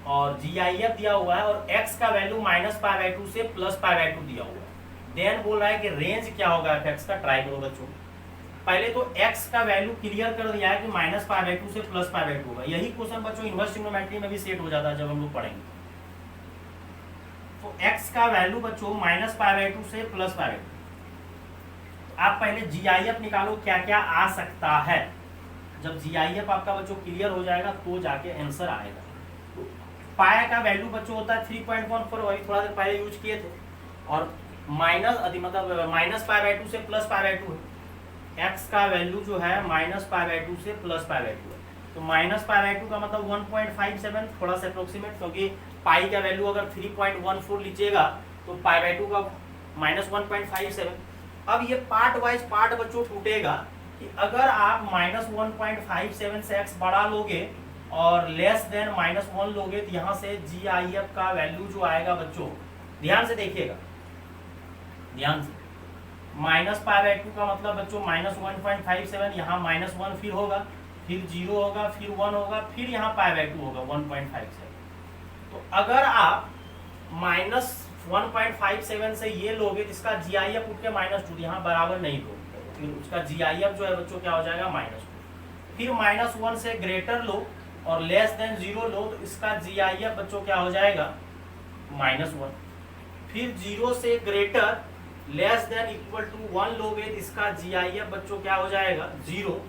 और GIF दिया हुआ है और x का वैल्यू -π/2 से +π/2 दिया हुआ है। देन बोल रहा है कि रेंज क्या होगा f(x) का, ट्राई करो बच्चों। पहले तो x का वैल्यू क्लियर कर दिया है कि -π/2 से +π/2 होगा। यही क्वेश्चन बच्चों इनवर्स ट्रिग्नोमेट्री में भी सेट हो जाता है जब हम लोग पढ़ेंगे। तो x का वैल्यू बच्चों -π/2 से +π/2। आप पहले GIF निकालो क्या क्या आ सकता है। जब GIF आपका बच्चों क्लियर हो जाएगा तो जाके आंसर आएगा। तो पाई का वैल्यू बच्चों होता है 3.14, वही थोड़ा देर पहले यूज किए थे, और -π/2 से +π/2 है। x का वैल्यू जो है -π/2 से +π/2 है, तो -π/2 का मतलब 1.57, थोड़ा सा अप्रोक्सीमेट, क्योंकि पाई का वैल्यू अगर 3.14 लीजिएगा तो π/2 का -1.57। अब ये पार्ट वाइज पार्ट बच्चों टूटेगा कि अगर आप -1.57 से x बड़ा लोगे और लेस देन -1 लोगे, तो यहाँ से GIF का वैल्यू जो आएगा बच्चों, ध्यान से देखिएगा, ध्यान से, -π/2 का मतलब बच्चों -1.57, यहाँ -1 फिर होगा, फिर 0 होगा, फिर 1 होगा, फिर यहाँ π/2 होगा 1.57। तो अगर आप -1.57 से ये लोगे तो इसका GIF उठ के -2, यहाँ बराबर नहीं लोगे, फिर उसका GIF जो है बच्चों क्या हो जाएगा, -2। फिर -1 से ग्रेटर लो और लेस देन 0 लो, तो इसका GIF बच्चों क्या हो जाएगा, -1। फिर 0 से greater less than equal to 1 लोगे तो इसका GIF बच्चों क्या हो जाएगा, 0।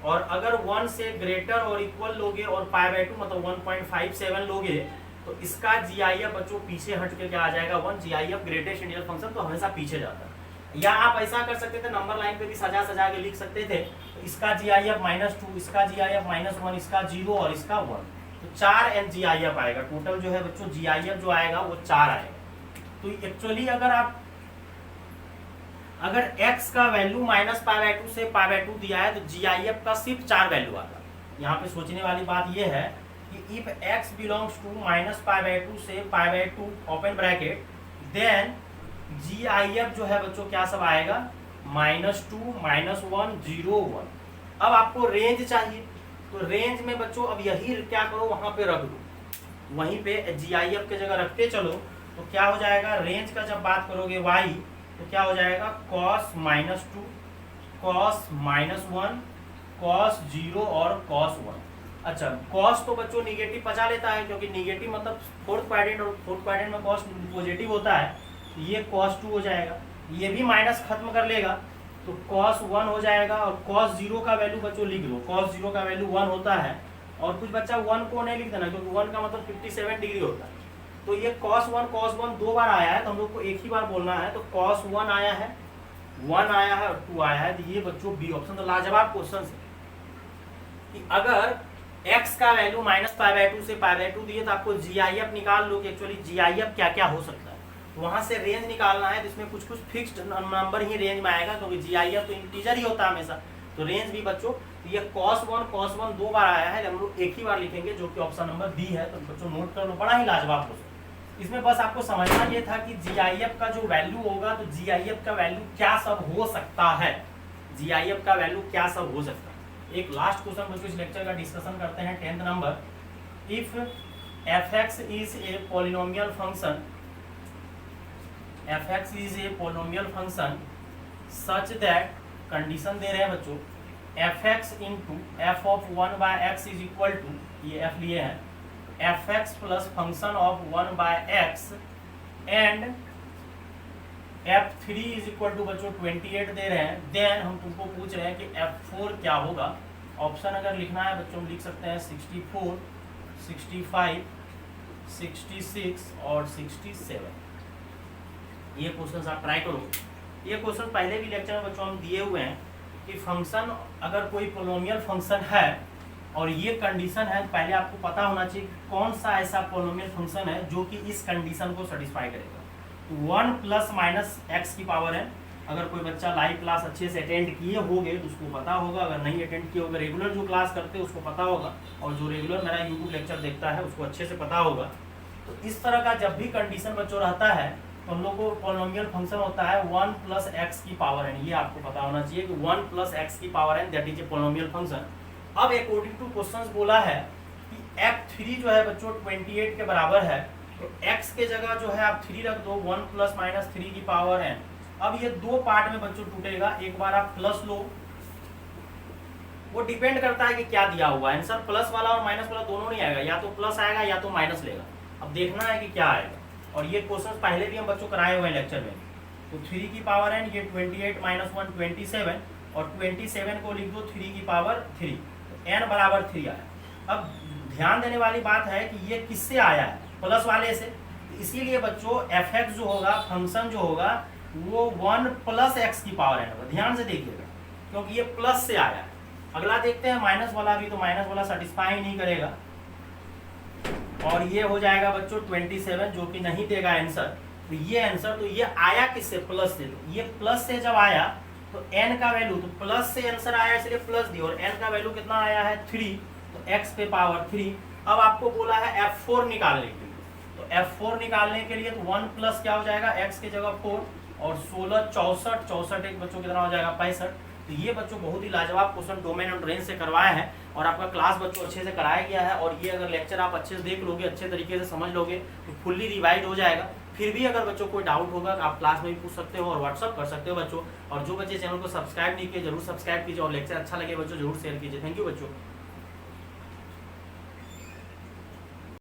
और अगर 1 से ग्रेटर और इक्वल लोगे और π/2 मतलब 1.57 लोगे तो इसका GIF बच्चों पीछे हट के क्या आ जाएगा, 1। GIF ग्रेटेस्ट इंटीजर फंक्शन तो हमेशा पीछे जाता है। या आप ऐसा कर सकते थे, नंबर लाइन पे भी सजा सजा के लिख सकते थे, तो इसका GIF -2, इसका GIF -1, इसका 0 और इसका 1, तो 4 GIF आएगा। टोटल जो है बच्चों GIF जो आएगा वो 4 आएगा। तो एक्चुअली अगर x का वैल्यू -π/2 से π/2 दिया है तो GIF का सिर्फ 4 वैल्यू आता है। यहाँ पे सोचने वाली बात ये है कि इफ x बिलोंग्स टू -π/2 से π/2 ओपन ब्रैकेट, देन GIF जो है बच्चों क्या सब आएगा, -2, -1, 0, 1। अब आपको रेंज चाहिए, तो रेंज में बच्चों अब यही क्या करो, वहां पे रख दो, वहीं पे GIF के जगह रखते चलो, तो क्या हो जाएगा, रेंज का जब बात करोगे y, तो क्या हो जाएगा, cos -2, cos -1, cos 0 और cos 1। अच्छा, cos तो बच्चों निगेटिव पचा लेता है, क्योंकि निगेटिव मतलब फोर्थ क्वाड्रेंट, और फोर्थ क्वाड्रेंट में cos पॉजिटिव होता है, तो ये cos 2 हो जाएगा। ये भी माइनस खत्म कर लेगा तो cos 1 हो जाएगा। और cos 0 का वैल्यू बच्चों लिख लो, cos 0 का वैल्यू 1 होता है। और कुछ बच्चा 1 को नहीं लिख देना, क्योंकि 1 का मतलब 57 डिग्री होता है। तो ये cos 1 2 बार आया है, तो हम लोग को एक ही बार बोलना है। तो cos 1 आया है, 1 आया है और 2 आया है। तो ये बच्चों बी ऑप्शन तो लाजवाब क्वेश्चन है कि अगर x का वैल्यू -π/2 से π/2 दिए तो आपको GIF निकाल लो कि एक्चुअली GIF क्या क्या हो सकता है। तो वहां से रेंज निकालना है, तो इसमें कुछ कुछ फिक्स्ड नंबर ही रेंज में आएगा, क्योंकि GIF तो इंटीजर ही होता है हमेशा। तो रेंज भी बच्चों, तो ये cos1 2 बार आया है, हम लोग एक ही बार लिखेंगे जो कि ऑप्शन नंबर बी है। तो बच्चों नोट कर लो, बड़ा ही लाजवाब क्वेश्चन। इसमें बस आपको समझना ये था कि GIF का जो वैल्यू होगा, तो GIF का वैल्यू क्या सब हो सकता है, GIF का वैल्यू क्या सब हो सकता है। एक लास्ट क्वेश्चन बच्चों इस लेक्चर का डिस्कशन करते हैं, 10th नंबर। If fx is a polynomial function, fx is a polynomial function such that, condition दे रहे हैं बच्चों, fx into f of 1/x is equal to, ये f लिए हैं, fx plus function of 1/x and f3 is equal to बच्चों 28 दे रहे हैं। देन हम तुमको पूछ रहे हैं कि f4 क्या होगा। ऑप्शन अगर लिखना है बच्चों लिख सकते हैं 64, 65, 66 और 67। ये क्वेश्चन आप ट्राई करो। ये क्वेश्चन पहले भी लेक्चर में बच्चों हम दिए हुए हैं कि फंक्शन अगर कोई पोलिनोमियल फंक्शन है और ये कंडीशन है, पहले आपको पता होना चाहिए कौन सा ऐसा पोलिनोमियल फंक्शन है जो कि इस कंडीशन को सेटिस्फाई करेगा। 1 प्लस माइनस एक्स की पावर है। अगर कोई बच्चा लाइव क्लास अच्छे से अटेंड किए होंगे तो उसको पता होगा, अगर नहीं अटेंड किए होंगे, रेगुलर जो क्लास करते हैं उसको पता होगा, और जो रेगुलर मेरा यूट्यूब लेक्चर देखता है उसको अच्छे से पता होगा। तो इस तरह का जब भी कंडीशन बच्चों रहता है तो हम लोग को पॉलिनोमियल फंक्शन होता है 1 प्लस एक्स की पावर एन। ये आपको पता होना चाहिए कि 1 प्लस एक्स की power n that is a polynomial function. अब अकॉर्डिंग टू क्वेश्चंस बोला है कि f3 जो है बच्चों 28 के बराबर है, तो x के जगह जो है आप 3 रख दो, 1 प्लस माइनस 3 की पावर n। अब ये दो पार्ट में बच्चों टूटेगा, एक बार आप प्लस लो, वो डिपेंड करता है कि क्या दिया हुआ है। आंसर प्लस वाला और माइनस वाला दोनों नहीं आएगा, या तो प्लस आएगा या तो माइनस लेगा। अब देखना है कि क्या आएगा, और ये क्वेश्चन पहले भी हम बच्चों कराए हुए हैं लेक्चर में। तो 3 की पावर n, ये 28 माइनस 1 27, और 27 को लिख दो 3 की पावर 3, तो n बराबर 3 आया। अब ध्यान देने वाली बात है कि ये किससे आया है, प्लस वाले से। इसीलिए बच्चों fx जो होगा, फंक्शन जो होगा, वो 1 प्लस एक्स की पावर n होगा। ध्यान से देखिएगा क्योंकि ये प्लस से आया है। अगला देखते हैं माइनस वाला भी, तो माइनस वाला सेटिस्फाई नहीं करेगा, और ये हो जाएगा बच्चों 27 जो कि नहीं देगा आंसर। तो ये आंसर, तो ये आया किससे, प्लस से। तो ये प्लस से जब आया तो n का वैल्यू, तो प्लस से आंसर आया इसलिए प्लस दी, और n का वैल्यू कितना आया है 3, तो x पे पावर 3। अब आपको बोला है f4 निकालने के लिए, तो f4 निकालने के लिए तो 1 प्लस क्या हो जाएगा, x की जगह 4, और 16 64, 64 एक बच्चों कितना हो जाएगा 65। तो ये बच्चों बहुत ही लाजवाब क्वेश्चन डोमेन और रेंज से करवाए हैं, और आपका क्लास बच्चों अच्छे से कराया गया है। और ये अगर लेक्चर आप अच्छे से देख लोगे, अच्छे तरीके से समझ लोगे, तो फुल्ली रिवाइज हो जाएगा। फिर भी अगर बच्चों कोई डाउट होगा आप क्लास में भी पूछ सकते हो और व्हाट्सअप कर सकते हो बच्चों। और जो बच्चे चैनल को सब्सक्राइब नहीं किए जरूर सब्सक्राइब कीजिए, और लेक्चर अच्छा लगे बच्चों जरूर शेयर कीजिए। थैंक यू बच्चों।